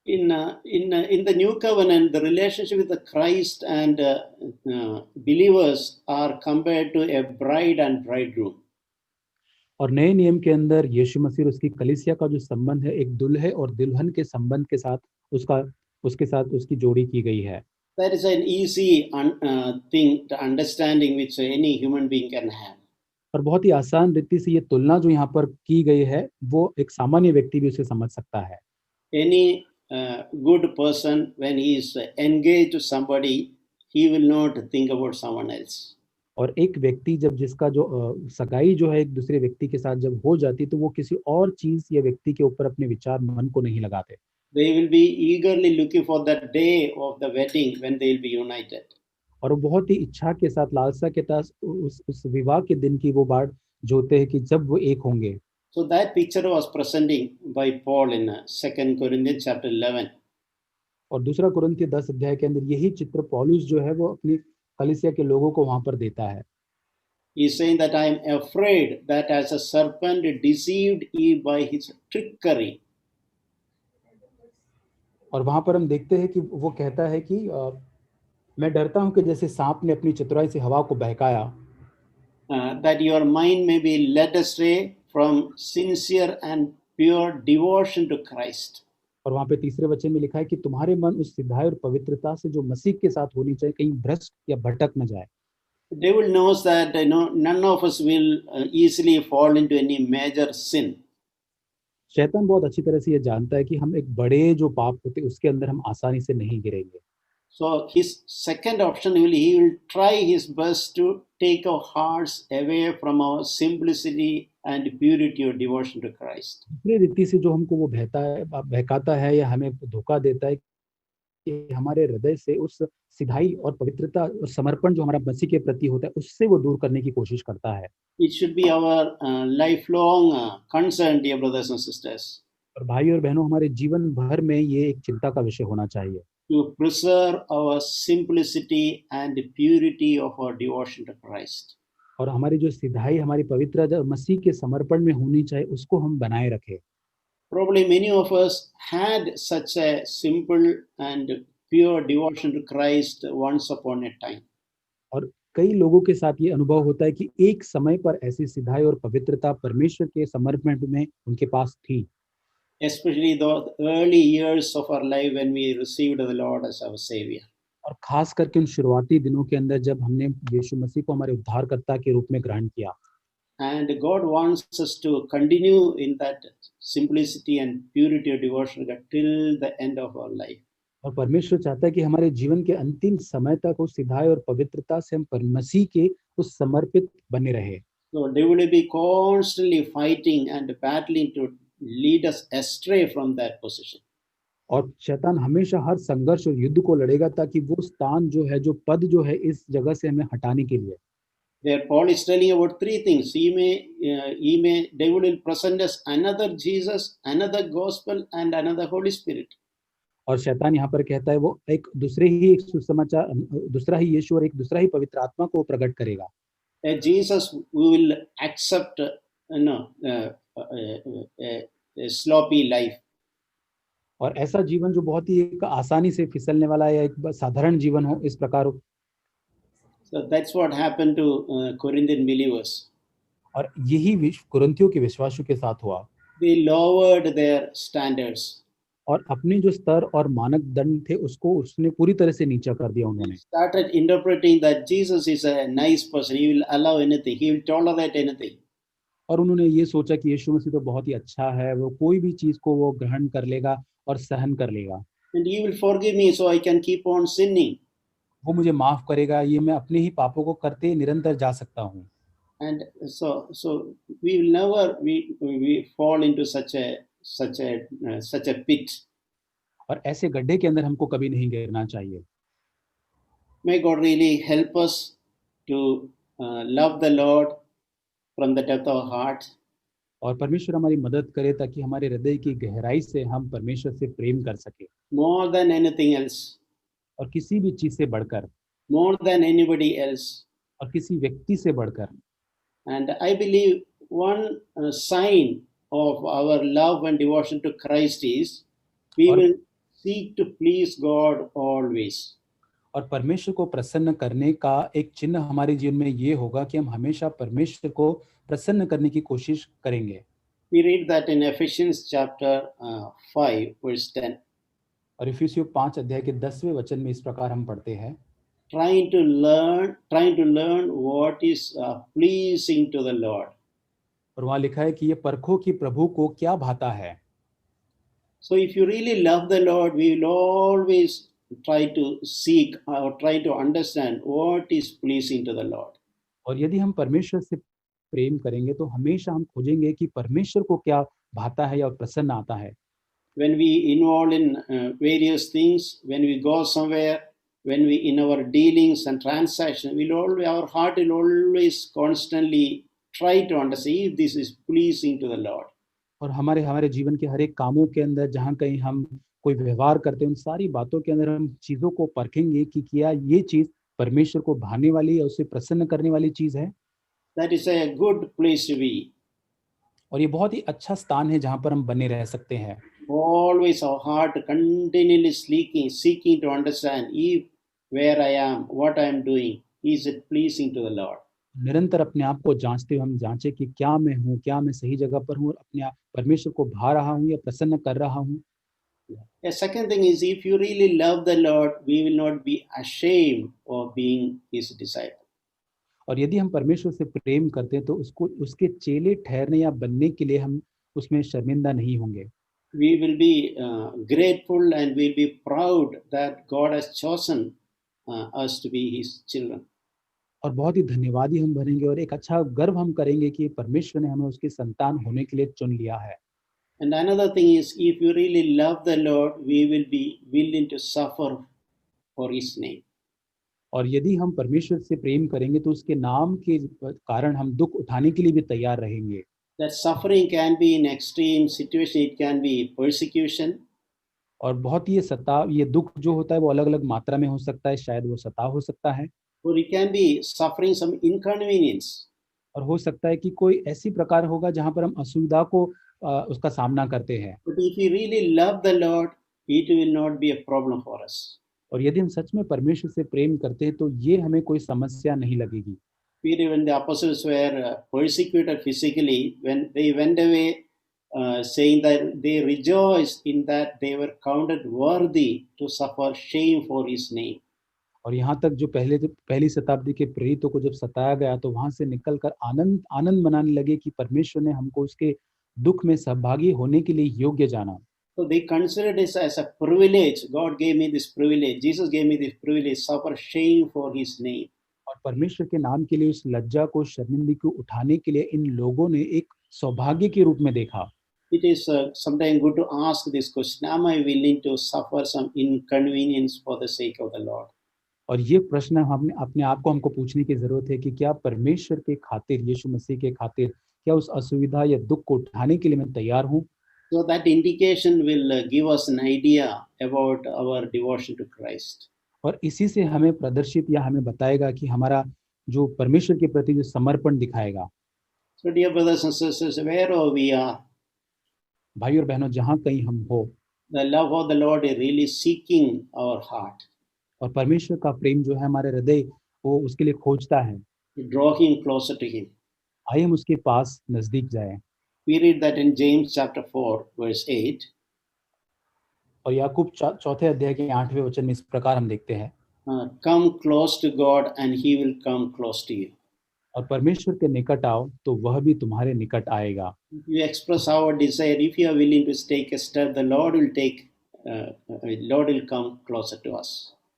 In the new covenant, the relationship with the Christ and believers are compared to a bride and bridegroom. और नए नियम के अंदर यीशु मसीह और उसकी कलीसिया का जो संबंध है एक दुल्हे और दुल्हन के संबंध के साथ उसके साथ उसकी जोड़ी की गई है। That is an easy thing to understanding which any human being can have. और बहुत ही आसान रीति से ये तुलना जो यहाँ पर की गई है वो एक सामान्य व्यक्ति भी उसे समझ सकता है। Any good person, when he is engaged to somebody, he will not think about someone else. और एक व्यक्ति जब जिसका जो सगाई जो है एक दूसरे व्यक्ति के साथ जब हो जाती तो वो किसी और चीज या व्यक्ति के ऊपर अपने विचार मन को नहीं लगाते। They will be eagerly looking for that day of the wedding when they will be united. और वो बहुत ही इच्छा के साथ लालसा के साथ उस विवाह के दिन की वो बाट जोते हैं कि जब वो एक होंगे। So that picture was presenting by Paul in 2 Corinthians chapter 11. और दूसरा कुरिन्थियों 10 अध्याय के अंदर यही चित्र पौलुस जो है वो अपनी कलीसिया के लोगों को वहां पर देता है। He's saying that I am afraid that as a serpent deceived Eve by his trickery. और वहां पर हम देखते हैं कि वो कहता है कि मैं डरता हूं कि जैसे सांप ने अपनी चतुराई से हवा को बहकाया, That your mind may be led astray from sincere and pure devotion to Christ. और वहां पे तीसरे वचन में लिखा है कि तुम्हारे मन उस सिधाई और पवित्रता से जो मसीह के साथ होनी चाहिए कहीं भ्रष्ट या भटक न जाए। The devil knows that none of us will easily fall into any major sin. शैतान बहुत अच्छी तरह से ये जानता है कि हम एक बड़े जो पाप होते हैं उसके अंदर हम आसानी से नहीं गिरेंगे। So his second option he will try his best to take our hearts away from our simplicity and purity of devotion to Christ. दूसरी रीति से जो हमको वो बहकाता है या हमें धोखा देता है कि हमारे हृदय से उस सिधाई और पवित्रता और समर्पण जो हमारा मसीह के प्रति होता है उससे वो दूर करने की कोशिश करता है। It should be our lifelong concern, dear brothers and sisters, और भाई और बहनों, हमारे जीवन भर में ये एक चिंता का विषय होना चाहिए to preserve our simplicity and purity of our devotion to Christ. और हमारी जो सिधाई, हमारी पवित्रता मसीह के समर्पण में होनी चाहिए उसको हम बनाए रखें। Probably many of us had such a simple and pure devotion to Christ once upon a time. और कई लोगों के साथ ये अनुभव होता है कि एक समय पर ऐसी सिधाई और पवित्रता परमेश्वर के समर्पण में उनके पास थी, Especially the early years of our life when we received the Lord as our Savior. और खास करके उन शुरुआती दिनों के अंदर जब हमने यीशु मसीह को हमारे उद्धारकर्ता के रूप में ग्रहण किया। And God wants us to continue in that simplicity and purity of devotion till the end of our life. और परमेश्वर चाहता है कि हमारे जीवन के अंतिम समय तक उस सिधाई और पवित्रता से हम मसीह के उस समर्पित बने रहे। So they will be constantly fighting and battling to lead us astray from that position. और शैतान हमेशा हर संघर्ष और युद्ध को लड़ेगा ताकि वो स्थान जो है, जो पद जो है, इस जगह से हमें हटाने के लिए। There Paul is telling about three things. Devil will present us another Jesus, another gospel, and another Holy Spirit. और शैतान यहाँ पर कहता है वो एक दूसरे ही एक सुसमाचार, दूसरा ही यीशु और एक दूसरा ही पवित्र आत्मा को प्रकट करेगा। A Jesus who will accept a sloppy life. और ऐसा जीवन जो बहुत ही एक आसानी से फिसलने वाला या एक साधारण जीवन हो, इस प्रकार हो। So that's what happened to Corinthian believers. और यही कुरिन्थियों के विश्वासियों के साथ हुआ। They lowered their standards. और अपने जो स्तर और मानक दंड थे उसको उसने पूरी तरह से नीचा कर दिया उन्होंने। Started interpreting that Jesus is a nice person. He will allow anything. He will tolerate anything. और उन्होंने ये सोचा कि यीशु मसीह तो बहुत ही अच्छा है, वो कोई भी चीज को वो ग्रहण कर लेगा और सहन कर लेगा। And he will forgive me so I can keep on sinning. वो मुझे माफ करेगा, ये मैं अपने ही पापों को करते निरंतर जा सकता हूँ। And so we will never we fall into such a pit. और ऐसे गड्ढे के अंदर हमको कभी नहीं गिरना चाहिए। May God really help us to love the Lord from the depth of our heart. और परमेश्वर हमारी मदद करे ताकि हमारे हृदय की गहराई से हम परमेश्वर से प्रेम कर सके। More than anything else. और किसी भी चीज से बढ़कर। More than anybody else. और किसी व्यक्ति से बढ़कर। And I believe one sign of our love and devotion to Christ is we will seek to please God always. और परमेश्वर को प्रसन्न करने का एक चिन्ह हमारे जीवन में ये होगा कि हम हमेशा परमेश्वर को प्रसन्न करने की कोशिश करेंगे। We read that in Ephesians chapter 5 verse 10. और इफिसियों 5 अध्याय के 10वें वचन में इस प्रकार हम पढ़ते हैं, trying to learn what is pleasing to the Lord. और वहाँ लिखा है कि ये परखो कि प्रभु को क्या भाता है। So if you really love the Lord, we will always try to seek or try to understand what is pleasing to the Lord. और यदि हम परमेश्वर से प्रेम करेंगे तो हमेशा हम खोजेंगे कि परमेश्वर को क्या भाता है या प्रसन्न आता है। When we involve in various things, when we go somewhere, when we in our dealings and transactions, our heart will always constantly try to understand if this is pleasing to the Lord. और हमारे जीवन के हर एक कामों के अंदर जहाँ कहीं हम कोई व्यवहार करते हैं, उन सारी बातों के अंदर हम चीजों को परखेंगे कि क्या ये चीज परमेश्वर को भाने वाली या उसे प्रसन्न करने वाली चीज है। That is a good place to be. और ये बहुत ही अच्छा स्थान है जहाँ पर हम बने रह सकते हैं। Always our heart continually seeking to understand if where I am, what I am doing, is it pleasing to the Lord. निरंतर अपने आप को जांचते हुए हम जांचे कि क्या मैं हूँ, क्या मैं सही जगह पर हूँ और अपने आप परमेश्वर को भा रहा हूँ या प्रसन्न कर रहा हूँ। A second thing is, if you really love the Lord, we will not be ashamed of being His disciple. और यदि हम परमेश्वर से प्रेम करते हैं तो उसको उसके चेले ठहरने या बनने के लिए हम उसमें शर्मिंदा नहीं होंगे। We will be grateful and we'll be proud that God has chosen us to be His children. और बहुत ही धन्यवादी हम बनेंगे और एक अच्छा गर्व हम करेंगे कि परमेश्वर ने हमें उसके संतान होने के लिए चुन लिया है। And another thing is, if you really love the Lord, we will be willing to suffer for His name. और यदि हम परमेश्वर से प्रेम करेंगे तो उसके नाम के कारण हम दुख उठाने के लिए भी तैयार रहेंगे। That suffering can be in extreme situation, it can be persecution, और बहुत ही ये दुख जो होता है वो अलग अलग मात्रा में हो सकता है, शायद वो सताव हो सकता है or it can be suffering some inconvenience. और हो सकता है कि कोई ऐसी प्रकार होगा जहाँ पर हम असुविधा को उसका सामना करते हैं। But if we really love the Lord, it will not be a problem for us. और यदि हम सच में परमेश्वर से प्रेम करते हैं तो ये हमें कोई समस्या नहीं लगेगी। Peter, when the apostles were persecuted physically, when they went away, saying that they rejoiced in that they were counted worthy to suffer shame for His name. और यहाँ तक जो पहली शताब्दी के प्रेरितों को जब सताया गया तो वहां से निकलकर आनंद आनंद मनाने लगे कि परमेश्वर ने हमको उसके दुख में सहभागी होने के लिए योग्य जाना। So they considered this as a privilege. God gave me this privilege. Jesus gave me this privilege, suffer shame for His name. और परमेश्वर के नाम के लिए उस लज्जा को, शर्मिंदगी को उठाने के लिए इन लोगों ने एक सौभाग्य के रूप में देखा। It is sometimes good to ask this question: am I willing to suffer some inconvenience for the sake of the Lord? और ये प्रश्न हमने अपने आप को हमको पूछने की जरूरत है कि क्या परमेश्वर के खातिर, यीशु मसीह के खातिर, क्या उस असुविधा या दुख को उठाने के लिए मैं तैयार हूँ। So that indication will give us an idea about our devotion to Christ. और इसी से हमें प्रदर्शित या हमें बताएगा कि हमारा जो परमेश्वर के प्रति जो समर्पण दिखाएगा। So dear brothers and sisters, wherever we are, भाई और बहनों, जहाँ कहीं हम हो, the love of the Lord is really seeking our heart, और परमेश्वर का प्रेम जो है हमारे हृदय वो उसके लिए खोजता है। to draw Him closer to Him. आइए हम उसके पास नजदीक जाएं। We read that in James chapter 4, verse 8. और याकूब चौथे अध्याय के 8वें वचन में इस प्रकार हम देखते हैं, Come close to God and He will come close to you. और परमेश्वर के निकट आओ तो वह भी तुम्हारे निकट आएगा। If you express our desire, if you are willing to take a step, the Lord will come closer to us.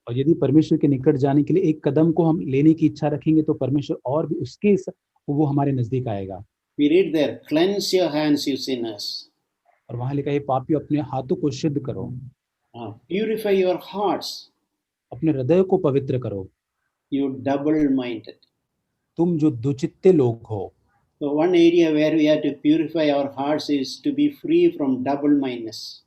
और यदि परमेश्वर के निकट जाने के लिए एक कदम को हम लेने की इच्छा रखेंगे तो परमेश्वर और भी वो हमारे नजदीक आएगा। We read there, cleanse your hands, you sinners. और वहां लिखा है, पापियों अपने हाथों को शुद्ध करो, Purify your hearts, अपने हृदय को पवित्र करो, you double-minded. तुम जो दुचित्ते लोग हो। So one area where we have to purify our hearts is to be free from double-mindedness.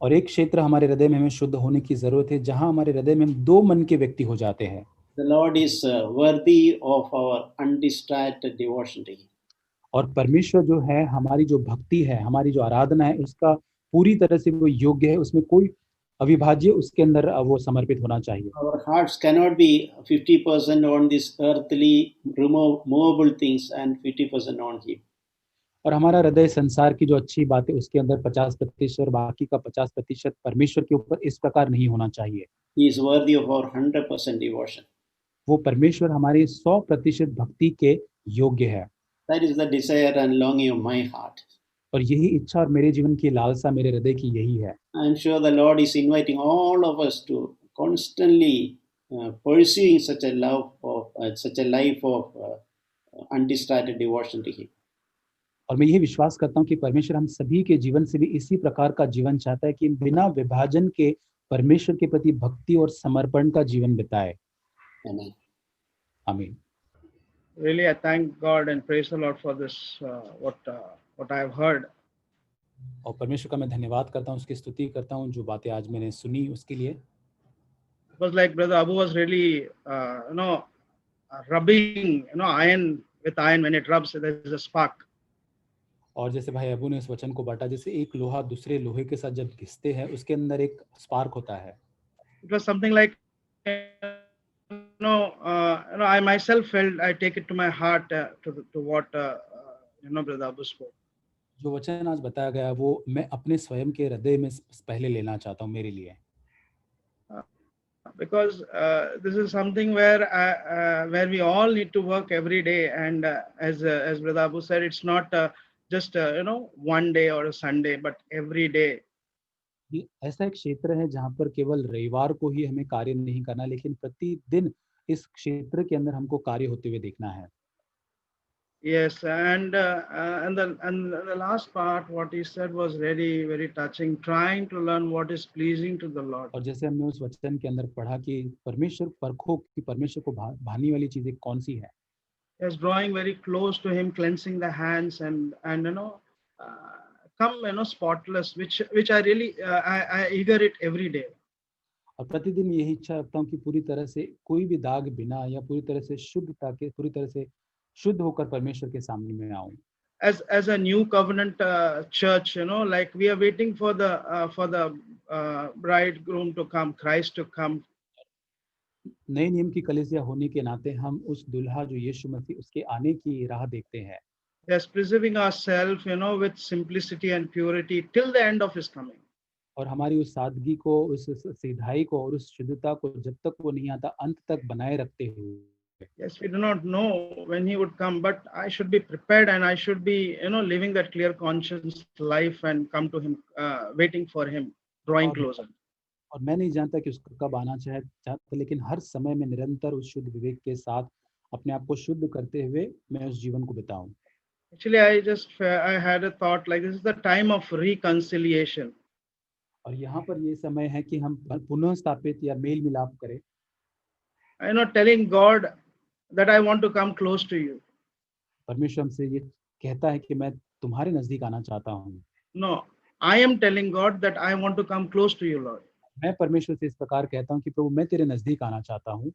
और एक क्षेत्र हमारे हृदय में हमें शुद्ध होने की जरूरत है जहां हमारे हृदय में हम दो मन के व्यक्ति हो जाते हैं। The Lord is worthy of our undistracted devotion to Him. और परमेश्वर जो है, हमारी जो भक्ति है, हमारी जो आराधना है, उसका पूरी तरह से वो योग्य है, उसमें कोई अविभाज्य उसके अंदर वो समर्पित होना चाहिए। Our hearts cannot be 50% on these earthly movable things and 50% on Him. और हमारा हृदय संसार की जो अच्छी बातें उसके अंदर 50% और बाकी का 50% परमेश्वर के ऊपर इस प्रकार नहीं होना चाहिए। He is worthy of our 100% devotion. वो परमेश्वर हमारी 100% भक्ति के योग्य है। That is the desire and longing of my heart. और यही इच्छा और मेरे जीवन की लालसा मेरे हृदय की यही है। I am sure the Lord is inviting all of us to constantly pursuing such a life of undistracted devotion to Him. और मैं यही विश्वास करता हूँ कि परमेश्वर हम सभी के जीवन से भी इसी प्रकार का जीवन चाहता है कि बिना विभाजन के परमेश्वर के प्रति भक्ति और समर्पण का जीवन बिताए। Amen. आमीन। Really, I thank God and praise the Lord for this, what I have heard. और परमेश्वर का मैं धन्यवाद करता हूँ, उसकी स्तुति करता हूँ जो बातें आज मैंने सुनी उसके लिए। It was like Brother Abu was really, rubbing, iron with iron, when it rubs, there is a spark. और जैसे भाई अबू ने इस वचन को बांटा, जैसे एक लोहा दूसरे लोहे के साथ जब घिसते हैं उसके अंदर एक स्पार्क होता है। It was something like, I myself felt, I take it to my heart, to what Brother Abu spoke. जो वचन आज बताया गया वो मैं अपने स्वयं के हृदय में पहले लेना चाहता हूँ मेरे लिए, because this is something where we all need to work every day, and as Brother Abu said, it's not just one day or a Sunday, but every day. ये ऐसा एक क्षेत्र है जहाँ पर केवल रविवार को ही हमें कार्य नहीं करना, लेकिन प्रतिदिन इस क्षेत्र के अंदर हमको कार्य होते हुए देखना है। Yes, and the last part, what he said was very, very touching. Trying to learn what is pleasing to the Lord. और जैसे हमने उस वचन के अंदर पढ़ा कि परमेश्वर परखो कि परमेश्वर को भानी वाली चीजें कौन सी है। Yes, drawing very close to Him, cleansing the hands, and come spotless, which I really I eager it every day. और प्रतिदिन यही इच्छा रखता हूँ कि पूरी तरह से कोई भी दाग बिना या पूरी तरह से शुद्धता के पूरी तरह से शुद्ध होकर परमेश्वर के सामने में आऊं। As a new covenant church, like we are waiting for the bridegroom to come, Christ to come. नए नियम की कलीसिया होने के नाते हम उस दुल्हा जो यीशु मसीह उसके आने की राह देखते हैं। Yes, preserving ourselves, with simplicity and purity till the end of His coming. और हमारी उस सादगी को, उस सीधाई को और उस शुद्धता को जब तक वो नहीं आता अंत तक बनाए रखते हुए। Yes, we do not know when He would come, but I should be prepared, and I should be, living that clear conscience life and come to Him, waiting for Him, drawing closer. और मैं नहीं जानता कि उसका कब आना चाहता, लेकिन हर समय में निरंतर उस शुद्ध विवेक के साथ अपने आप को शुद्ध करते हुए मैं उस जीवन को बिताऊं। Actually, I had a thought like this is the time of reconciliation. और यहाँ पर ये समय है कि हम पुनः स्थापित या मेल मिलाप करें। Telling God that I want to come close to you. परमेश्वर हमसे ये कहता है कि मैं तुम्हारे नजदीक आना चाहता हूँ। No, I am telling God that I want to come close to you, Lord. मैं परमेश्वर से इस प्रकार कहता हूँ कि प्रभु मैं तेरे नजदीक आना चाहता हूँ।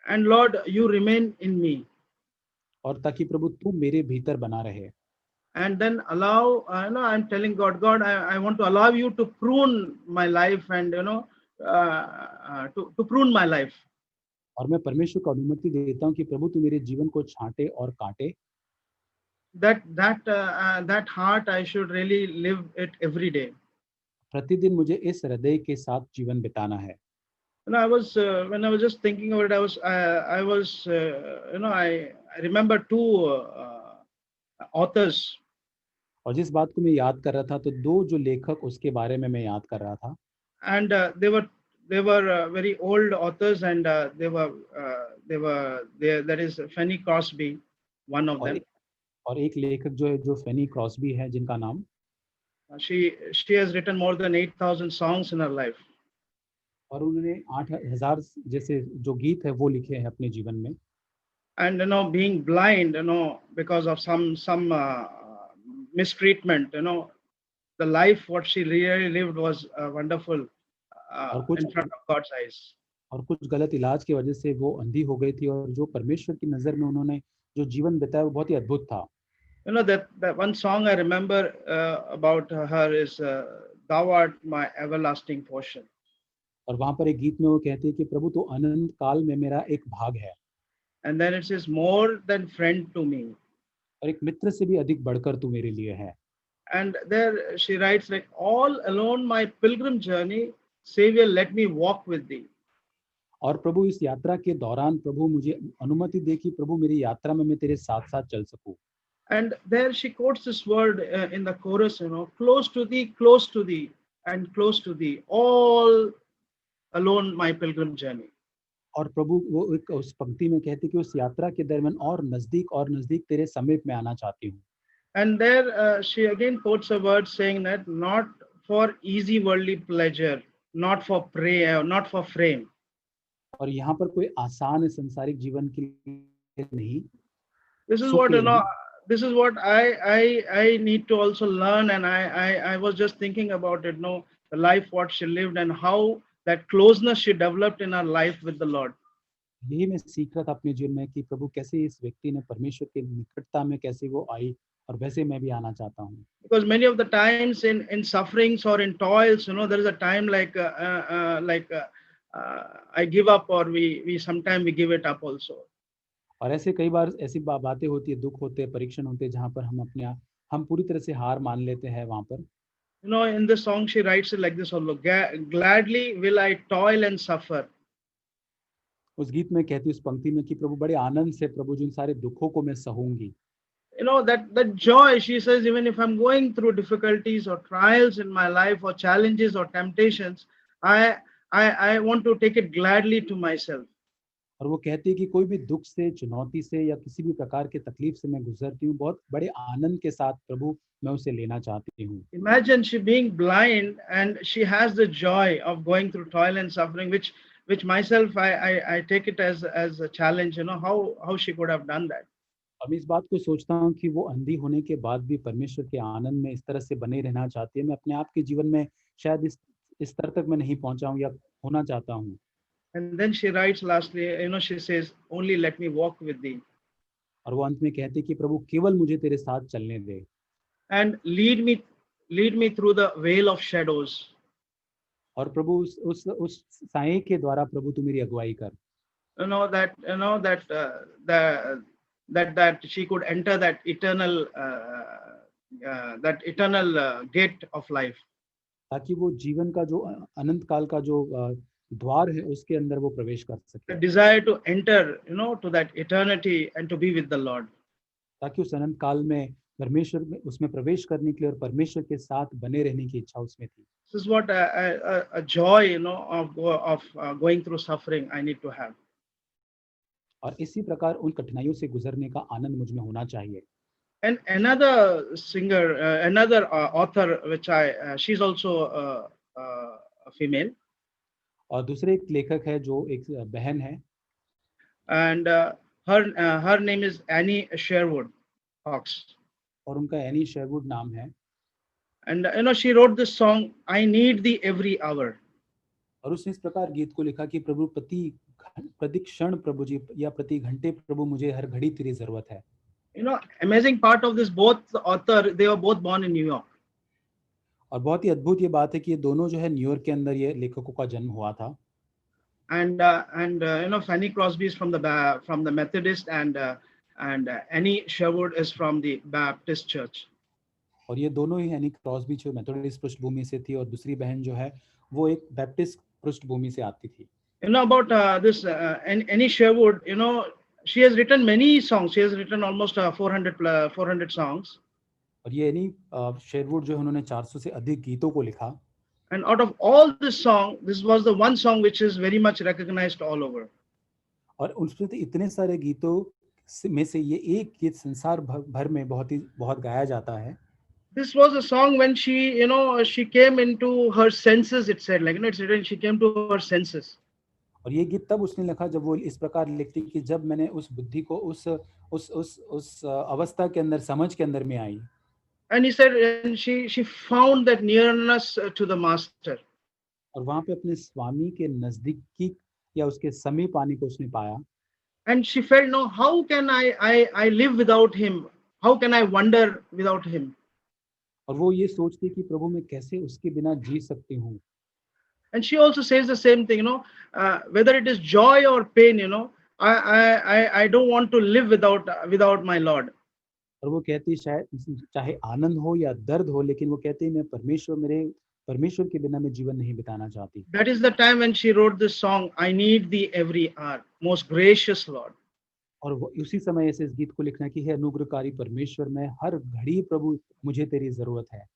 And Lord, you remain in me. और ताकि प्रभु तू मेरे भीतर बना रहे। And then allow, I'm telling God, I want to allow you to prune my life, and to prune my life. और मैं परमेश्वर को अनुमति देता हूँ कि प्रभु तू मेरे जीवन को छांटे और काटे। That heart I should really live it every day. प्रतिदिन मुझे इस हृदय के साथ जीवन बिताना है। When I was just thinking about it, I remember two authors. और जिस बात को मैं याद कर रहा था तो दो जो लेखक उसके बारे में मैं याद कर रहा था। And they were very old authors, and that is Fanny Crosby, one of them. और एक लेखक जो है जो फेनी क्रॉस्बी है जिनका नाम, she has written more than 8,000 songs in her life. और उन्होंने 8,000 जैसे जो गीत है वो लिखे हैं अपने जीवन में। And being blind, because of some mistreatment, the life what she really lived was wonderful in front of God's eyes. और कुछ गलत इलाज की वजह से वो अंधी हो गई थी, और जो परमेश्वर की नजर में उन्होंने जो जीवन बिताया वो बहुत ही अद्भुत था। That one song I remember about her is "Thou art my everlasting portion." और वहां पर एक गीत में वो कहती है कि प्रभु तो अनंत काल में मेरा एक भाग है। And then it says, "More than friend to me." और एक मित्र से भी अधिक बढ़कर तू मेरे लिए है। And there she writes like, "All alone my pilgrim journey, Savior, let me walk with thee." और प्रभु इस यात्रा के दौरान प्रभु मुझे अनुमति दे कि प्रभु मेरी यात्रा में मैं तेरे साथ साथ चल सकूं। And there she quotes this word in the chorus, close to thee, and close to thee, all alone my pilgrim journey. और प्रभु वो एक उस पंक्ति में कहते कि उस यात्रा के दरमियान और नजदीक तेरे समीप में आना चाहती हूँ। And there she again quotes a word saying that not for easy worldly pleasure, not for prey, not for frame. और यहाँ पर कोई आसान संसारिक जीवन के लिए नहीं। This is what I need to also learn, and I was just thinking about it, the life what she lived and how that closeness she developed in her life with the Lord. यही मैं सीख रहा था अपने जीवन में कि प्रभु कैसे इस व्यक्ति ने परमेश्वर के निकटता में कैसे वो आई, और वैसे मैं भी आना चाहता हूँ। Because many of the times in sufferings or in toils, there is a time like I give up, or we sometimes we give it up also. और ऐसे कई बार ऐसी बातें होती है, दुख होते हैं, परीक्षण होते हैं, जहाँ पर हम पूरी तरह से हार मान लेते हैं वहाँ पर। In this song she writes it like this also: Gladly will I toil and suffer. उस गीत में कहती है, उस पंक्ति में, कि प्रभु बड़े आनंद से प्रभु जिन सारे दुखों को मैं सहूंगी। That joy, she says, even if I'm going through difficulties or trials in my life or challenges or temptations, I want to take it gladly to myself. और वो कहती है कि कोई भी दुख से, चुनौती से या किसी भी प्रकार के तकलीफ से मैं गुजरती हूँ, बहुत बड़े आनंद के साथ प्रभु मैं उसे लेना चाहती हूँ। Imagine she being blind and she has the joy of going through toil and suffering, which myself I take it as a challenge. How she could have done that. और मैं इस बात को सोचता हूँ कि वो अंधी होने के बाद भी परमेश्वर के आनंद में इस तरह से बने रहना चाहती है। मैं अपने आप के जीवन में शायद इस स्तर तक मैं नहीं पहुंचा हूँ या होना चाहता हूँ। And then she writes lastly, she says, only let me walk with thee. और वो अंत में कहती है कि प्रभु केवल मुझे तेरे साथ चलने दे। And lead me through the vale of shadows. और प्रभु उस साए के द्वारा प्रभु तू मेरी अगुवाई कर। That she could enter that eternal gate of life. ताकि वो जीवन का जो अनंत काल का जो द्वार है उसके अंदर वो प्रवेश कर सके। The desire to enter, to that eternity and to be with the Lord. ताकि उस अनंत काल में परमेश्वर में उसमें प्रवेश करने के लिए और परमेश्वर के साथ बने रहने की इच्छा उसमें थी। This is what a joy, of going through suffering I need to have. और इसी प्रकार उन कठिनाइयों से गुजरने का आनंद मुझ में होना चाहिए। And another singer, another author, which she's also a female. और दूसरे एक लेखक है जो एक बहन है। And her name is Annie Sherwood Fox. और उनका एनी शेरवुड नाम है। And she wrote this song, I need thee every hour. और उसने इस प्रकार गीत को लिखा कि प्रभु प्रति क्षण प्रभु जी या प्रति घंटे प्रभु मुझे हर घड़ी तेरी जरूरत है। Amazing part of this, both the author, they were both born in New York. और बहुत ही अद्भुत ये बात है कि ये दोनों जो है न्यूयॉर्क के अंदर ये लेखकों का जन्म हुआ था। And Fanny Crosby is from the Methodist, and Annie Sherwood is from the Baptist Church. और ये दोनों ही एनी क्रॉस्बी जो मेथोडिस्ट पृष्ठभूमि से थी और दूसरी बहन जो है वो एक बैप्टिस्ट पृष्ठभूमि से आती थी। About this Annie Sherwood, she has written many songs. She has written almost 400 songs. और ये एनी शेरवुड जो है उन्होंने 400 से अधिक गीतों को लिखा। And out of all this song, this was the one song which is very much recognized all over. और उसमें तो इतने सारे गीतों में से ये एक गीत संसार भर में बहुत गाया जाता है। This was a song when she, she came into her senses. It said, it's written, she came to her senses. और ये गीत तब उसने लिखा जब वो इस प्रकार लिखती कि जब मैंने उस बुद्धि को उस अवस्था के अंदर, समझ के अंदर में आई। And he said, and she found that nearness to the master. और वहां पे अपने स्वामी के नजदीकी या उसके समीप आने को उसने पाया। And she felt, no, how can I live without him? How can I wander without him? और वो ये सोचती कि प्रभु मैं कैसे उसके बिना जी सकती हूँ। And she also says the same thing, whether it is joy or pain, I don't want to live without my Lord. और वो कहती शायद चाहे आनंद हो या दर्द हो, लेकिन वो कहती मैं परमेश्वर के बिना मैं जीवन नहीं बिताना चाहती। That is the time when she wrote this song, I need thee every hour, most gracious Lord. और वो उसी समय ऐसे इस गीत को लिखना कि हे अनुग्रहकारी परमेश्वर, मैं हर घड़ी प्रभु मुझे तेरी जरूरत है।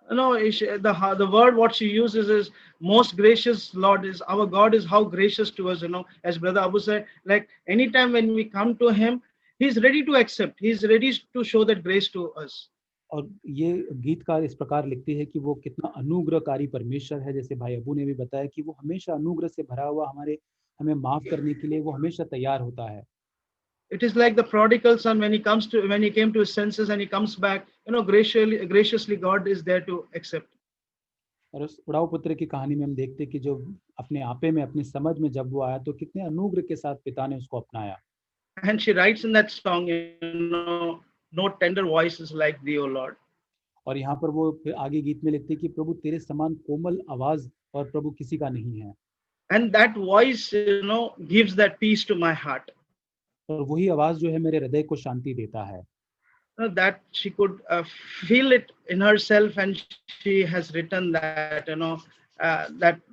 The word what she uses is most gracious Lord. Is our God is how gracious to us, as Brother Abu said, like anytime when we come to him, he's ready to accept, he's ready to show that grace to us. और ये गीतकार इस प्रकार लिखती है कि वो कितना अनुग्रहकारी परमेश्वर है, जैसे भाई अबू ने भी बताया कि वो हमेशा अनुग्रह से भरा हुआ हमें माफ करने के लिए वो हमेशा तैयार होता है। It is like the prodigal son when he came to his senses and he comes back, graciously God is there to accept. और उस उड़ाऊ पुत्र की कहानी में हम देखते हैं कि जो अपने आपे में, अपनी समझ में जब वो आया तो कितने अनुग्रह के साथ पिता ने उसको अपनाया। And she writes in that song, no tender voices like thee, O Lord. और यहाँ पर वो फिर आगे गीत में लिखते हैं कि प्रभु तेरे समान कोमल आवाज और प्रभु किसी का नहीं है। And that voice, gives that peace to my heart. और वही आवाज जो है मेरे हृदय को शांति देता है। That she could feel it in herself, and she has written that,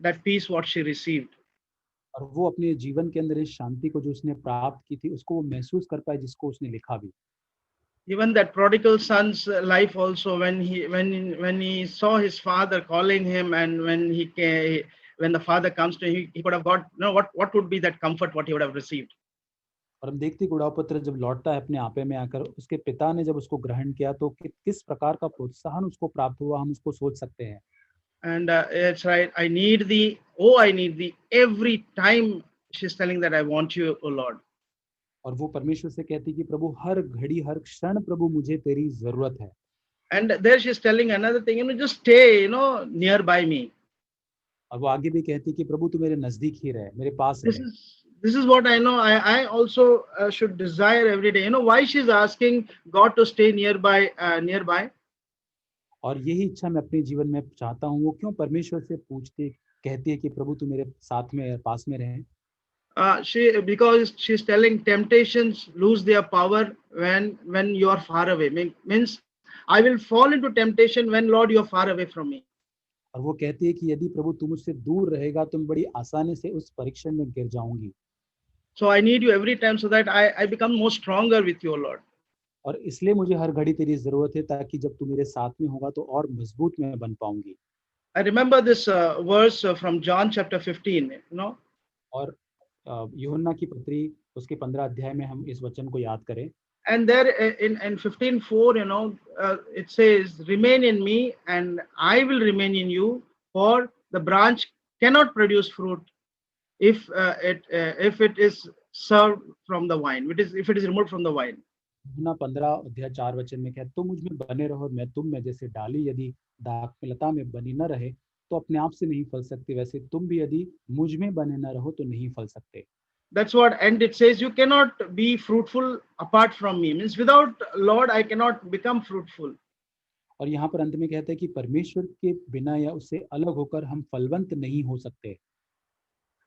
that peace what she received. और वो अपने जीवन के अंदर इस शांति को जो उसने प्राप्त की थी उसको वो महसूस कर पाए, जिसको उसने लिखा भी। Even that prodigal son's life also, when he saw his father calling him, and when the father comes to him, he could have got, what would be that comfort what he would have received. और हम देखते उड़ाऊ पुत्र जब लौटता है अपने आपे में आकर, उसके पिता ने जब उसको ग्रहण किया तो किस प्रकार का प्रोत्साहन उसको प्राप्त हुआ, हम उसको सोच सकते हैं। And it's right, I need thee, I need thee. Every time she's telling that I want you, O Lord. और वो परमेश्वर से कहती कि प्रभु हर घड़ी हर क्षण प्रभु मुझे तेरी जरूरत है। And there she's telling another thing, just stay, nearby me. और वो आगे भी कहती कि प्रभु तू मेरे नजदीक ही रहे, मेरे पास रहे। This is what I know. I also should desire every day. Why she's asking God to stay nearby. और यही इच्छा मैं अपने जीवन में चाहता हूँ। वो क्यों परमेश्वर से कहती है कि प्रभु तू मेरे साथ में, पास में रहे। Because she's telling temptations lose their power when you are far away. Means I will fall into temptation when Lord you are far away from me. और वो कहती है कि यदि प्रभु तू मुझसे दूर रहेगा तो मैं बड़ी आसानी से उस परीक्षा में गिर जाऊंगी। So I need you every time so that I become more stronger with you, Lord. और इसलिए मुझे हर घड़ी तेरी जरूरत है, ताकि जब तू मेरे साथ में होगा तो और मजबूत मैं बन पाऊंगी। I remember this verse from John chapter 15, और यूहन्ना की पत्री उसके 15 अध्याय में हम इस वचन को याद करें। And there in 15:4, it says, remain in me and I will remain in you, for the branch cannot produce fruit if it is served from the vine, if it is removed from the vine. यूहन्ना 15 अध्याय 4 वचन में कहता, तुम मुझ में बने रहो, मैं तुम में, जैसे डाली यदि दाख में लता में बनी न रहे तो अपने आप से नहीं फल सकते, वैसे तुम भी यदि मुझ में बने न रहो तो नहीं फल सकते। That's what, and it says you cannot be fruitful apart from me. Means without Lord I cannot become fruitful. और यहाँ पर अंत में कहता है कि परमेश्वर के बिना या उससे अलग होकर हम फलवंत नहीं हो सकते।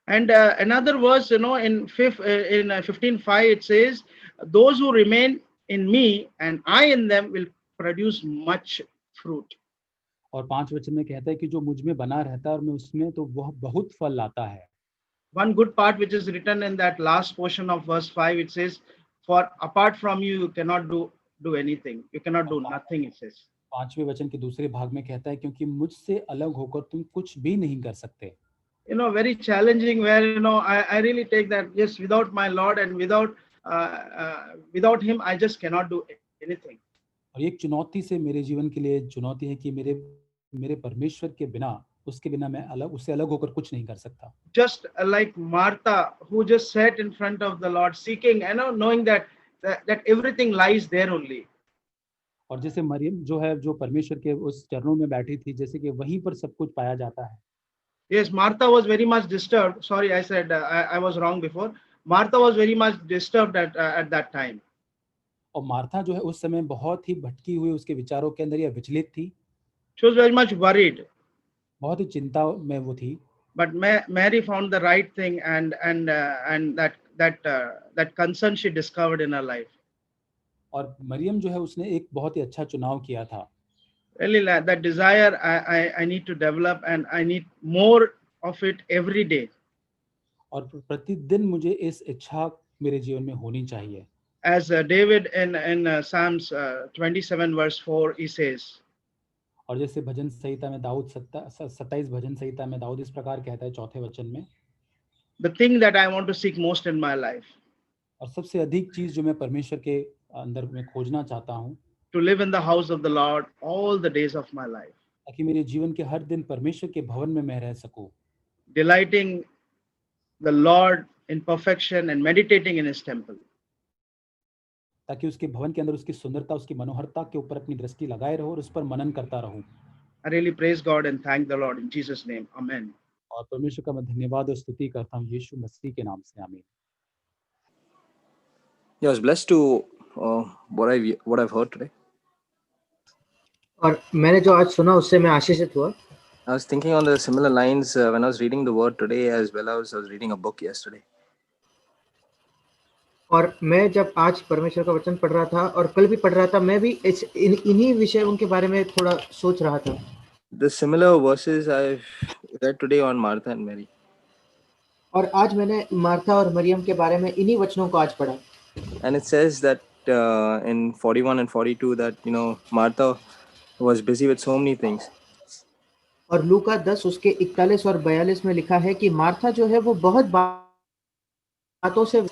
And another verse, in 15:5 it says, those who remain in me and I in them will produce much fruit. और 5 वचन में कहता है कि जो मुझ में बना रहता है और मैं उसमें, तो वह बहुत फल लाता है। One good part which is written in that last portion of verse 5, it says, for apart from you cannot do anything, you cannot do nothing, it says. 5वें वचन के दूसरे भाग में कहता है, क्योंकि मुझसे अलग होकर तुम कुछ भी नहीं कर सकते। Very challenging, where I really take that, yes, without my Lord and without him I just cannot do anything. और एक चुनौती से मेरे जीवन के लिए चुनौती है कि मेरे परमेश्वर के बिना, उसके बिना मैं उससे अलग होकर कुछ नहीं कर सकता। Just like Martha, who just sat in front of the Lord seeking, knowing that everything lies there only. और जैसे मरियम जो है, जो परमेश्वर के उस चरणों में बैठी थी, जैसे कि वहीं पर सब कुछ पाया जाता है। Yes, Martha was very much disturbed. Sorry, I said I was wrong before. Martha was very much disturbed at that time. और मार्था जो है उस समय बहुत ही भटकी हुई, उसके विचारों के अंदर या विचलित थी। She was very much worried. बहुत ही चिंता में वो थी। But Mary found the right thing, and that concern she discovered in her life. और मरियम जो है उसने एक बहुत ही अच्छा चुनाव किया था। Really, that desire I need to develop, and I need more of it every day. और प्रतिदिन मुझे इस इच्छा मेरे जीवन में होनी चाहिए। As David in Psalms 27 verse 4, he says. और जैसे भजन संहिता में दाऊद 27 भजन संहिता में दाऊद इस प्रकार कहता है 4थे वचन में, The thing that I want to seek most in my life. और सबसे अधिक चीज जो मैं परमेश्वर के अंदर में खोजना चाहता हूँ, To live in the house of the Lord all the days of my life. ताकि मेरे जीवन के हर दिन परमेश्वर के भवन में मैं रह सकूं। Delighting the Lord in perfection and meditating in his temple. ताकि उसके भवन के अंदर उसकी सुंदरता, उसकी मनोहरता के ऊपर अपनी दृष्टि लगाए रहूं और उस पर मनन करता रहूं। I really praise God and thank the Lord in Jesus' name. Amen. और परमेश्वर का मैं धन्यवाद और स्तुति करता हूँ यीशु मसीह के नाम से, आमीन। Yeah, I was blessed to what I've heard today. और मैंने जो आज सुना उससे मैं आशीषित हुआ। I was thinking on the similar lines when I was reading the word today, as well as I was reading a book yesterday. और मैं जब आज परमेश्वर का वचन पढ़ रहा था और कल भी पढ़ रहा था, मैं भी इन्हीं विषयों के बारे में थोड़ा सोच रहा था। The similar verses I've read today on Martha and Mary. और आज मैंने मार्था और मरियम के बारे में इन्हीं वचनों को आज पढ़ा। And it says that in 41 and 42 that Martha was busy with so many things. और लूका 10 उसके 41 और 42 में लिखा है कि मार्था जो है वो बहुत बातों से।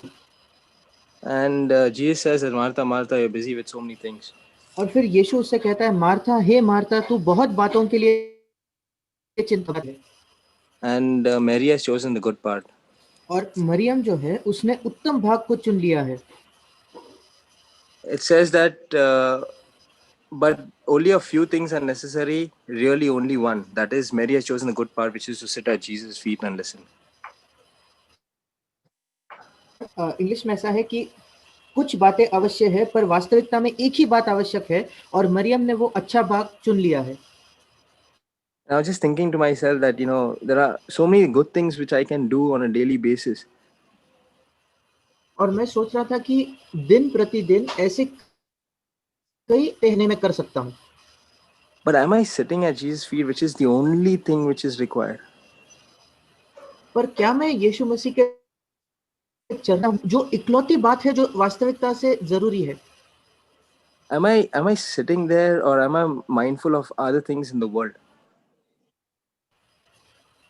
And Jesus says that Martha, you're busy with so many things. और फिर यीशु उससे कहता है, मार्था, हे मार्था, तू बहुत बातों के लिए चिंतित है। And Mary has chosen the good part. और मरियम जो है उसने उत्तम भाग को चुन लिया है। It says that but only a few things are necessary, really only one. That is, Mary has chosen the good part, which is to sit at Jesus' feet and listen. English में ऐसा है कि कुछ बातें अवश्य है, पर वास्तविकता में एक ही बात आवश्यक है, और मरियम ने वो अच्छा भाग चुन लिया है। I was just thinking to myself that there are so many good things which I can do on a daily basis. और मैं सोच रहा था कि दिन प्रतिदिन ऐसे कई कहने में कर सकता हूँ। But am I sitting at Jesus' feet, which is the only thing which is required? पर क्या मैं यीशु मसीह के चरणों, जो इकलौती बात है जो वास्तविकता से जरूरी है, Am I sitting there, or am I mindful of other things in the world?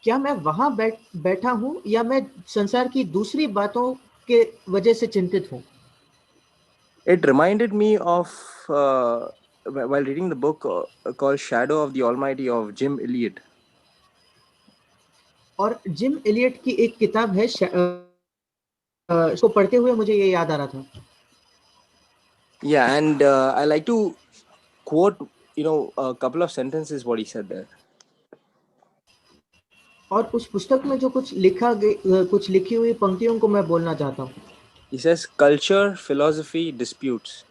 क्या मैं वहां बैठा हूं या मैं संसार की दूसरी बातों के वजह से चिंतित हूं? It reminded me of while reading the book called Shadow of the Almighty of Jim Elliot. और जिम एलियट की एक किताब है, इसको पढ़ते हुए मुझे ये याद आ रहा था। Yeah, and I like to quote a couple of sentences what he said there. और उस पुस्तक में जो कुछ लिखी हुई पंक्तियों को मैं बोलना चाहता हूँ। He says, culture, philosophy, disputes.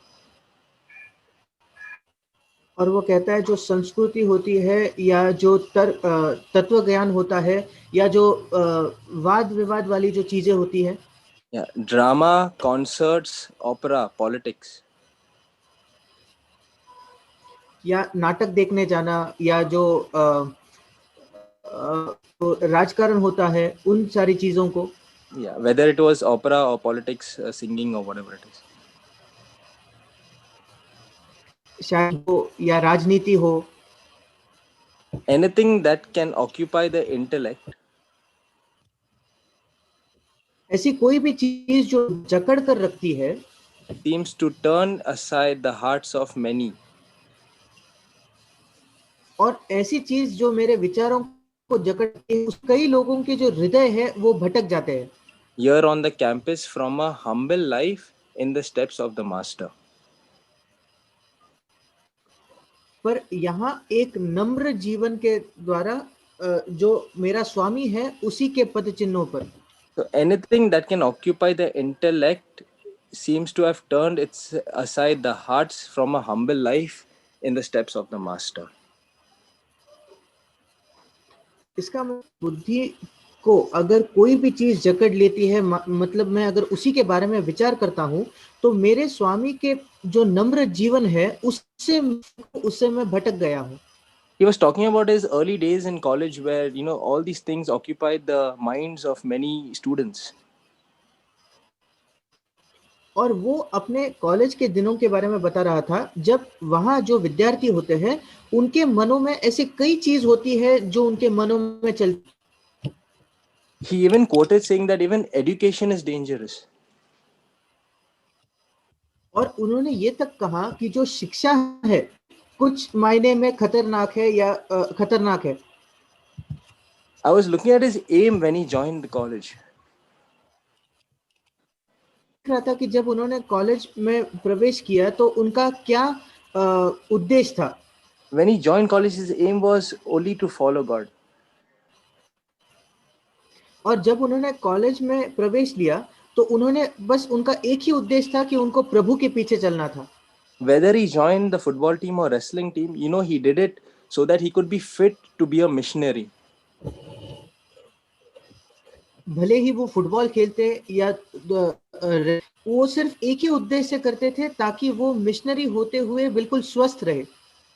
और वो कहता है जो संस्कृति होती है, या जो तत्व ज्ञान होता है, या जो वाद विवाद वाली जो चीजें होती है, Yeah, drama, concerts, opera, politics. या नाटक देखने जाना, या जो राजकारण होता है, उन सारी चीजों को। Yeah, whether it was opera or politics, singing or whatever it is. शायद हो या राजनीति हो। Anything that can occupy the intellect. ऐसी कोई भी चीज जो जकड़ कर रखती है, seems to turn aside the hearts of many. और ऐसी चीज जो मेरे विचारों को जकड़ती है, कई लोगों के जो हृदय है वो भटक जाते हैं। Here on the campus from a humble life in the steps of the master. पर यहाँ एक नम्र जीवन के द्वारा जो मेरा स्वामी है उसी के पद चिन्हों पर। So anything that can occupy the intellect seems to have turned aside the hearts from a humble life in the steps of the master. इसका बुद्धि को अगर कोई भी चीज जकड़ लेती है, मतलब मैं अगर उसी के बारे में विचार करता हूँ, तो मेरे स्वामी के जो नम्र जीवन है उससे मैं भटक गया हूँ। He was talking about his early days in college where all these things occupied the minds of many students. और वो अपने कॉलेज के दिनों के बारे में बता रहा था, जब वहाँ जो विद्यार्थी होते हैं उनके मनों में ऐसी कई चीज होती है जो उनके मनों में चलती। He even quoted saying that even education is dangerous. और उन्होंने ये तक कहा कि जो शिक्षा है कुछ मायने में खतरनाक है या खतरनाक है। I was looking at his aim when he joined the college. रहा था कि जब उन्होंने कॉलेज में प्रवेश किया तो उनका क्या उद्देश्य था। When he joined college, his aim was only to follow God. और जब उन्होंने कॉलेज में प्रवेश लिया तो उन्होंने बस उनका एक ही उद्देश्य था कि उनको प्रभु के पीछे चलना था. Whether he joined the football team or wrestling team, he did it so that he could be fit to be a missionary. भले ही वो फुटबॉल खेलते या वो सिर्फ एक ही उद्देश्य से करते थे ताकि वो मिशनरी होते हुए बिल्कुल स्वस्थ रहे.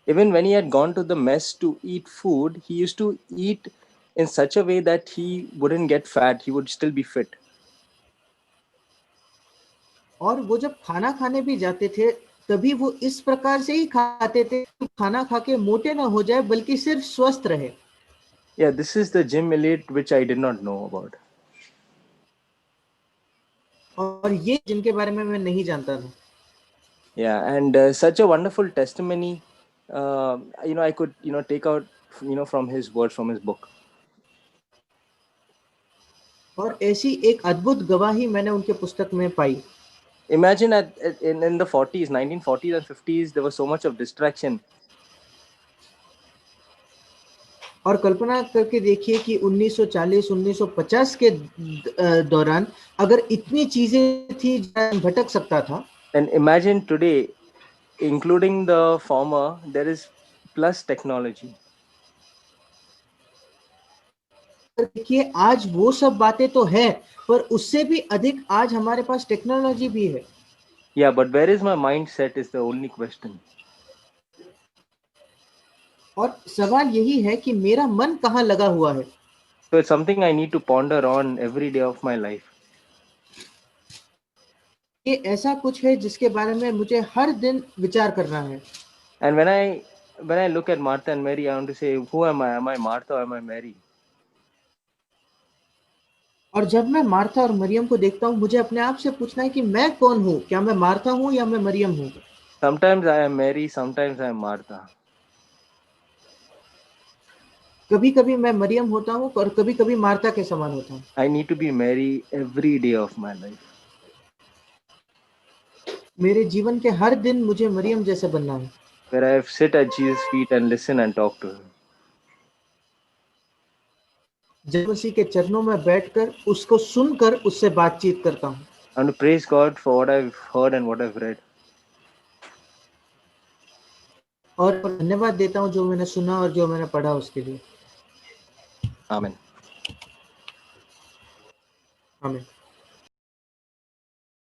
Even when he had gone to the mess to eat food, he used to eat in such a way that he wouldn't get fat, he would still be fit. और वो जब खाना खाने भी जाते थे तभी वो इस प्रकार से ही खाते थे कि खाना खा के मोटे ना हो जाए बल्कि सिर्फ स्वस्थ रहे. Yeah, this is the Jim Elliot which I did not know about. और ये जिनके बारे में मैं नहीं जानता था. Yeah, and such a wonderful testimony, I could, take out, from his words, from his book. और ऐसी एक अद्भुत गवाही मैंने उनके पुस्तक में पाई. Imagine in the 40s, 1940s and 50s, there was so much of distraction. और कल्पना करके देखिए कि 1940 1950 के दौरान अगर इतनी चीजें थी जहाँ भटक सकता था. And imagine today, including the former, there is plus technology. देखिए आज वो सब बातें तो है पर उससे भी अधिक आज हमारे पास टेक्नोलॉजी भी है. Yeah, but where is my mindset is the only question. और सवाल यही है कि मेरा मन कहाँ लगा हुआ है. So it's something I need to ponder on every day of my life. ये ऐसा कुछ है जिसके बारे में मुझे हर दिन विचार करना है. And when I look at Martha and Mary, I want to say, who am I? Am I Martha or am I Mary? और जब मैं मार्था और मरियम को देखता हूँ मुझे अपने आप से पूछना है कि मैं कौन हूँ. क्या मैं मार्था हूँ या मैं मरियम हूँ. Sometimes I am Mary, sometimes I am Martha. कभी कभी मैं मरियम होता हूँ और कभी कभी मार्था के समान होता हूँ. I need to be Mary every day of my life. मेरे जीवन के हर दिन मुझे मरियम जैसे बनना है. Where I sit at Jesus' feet and listen and talk to him. जब मसीह के चरणों में बैठकर उसको सुनकर उससे बातचीत करता हूँ. I want to praise God for what I've heard and what I've read. और धन्यवाद देता हूँ जो मैंने सुना और जो मैंने पढ़ा उसके लिए. Amen. आमीन.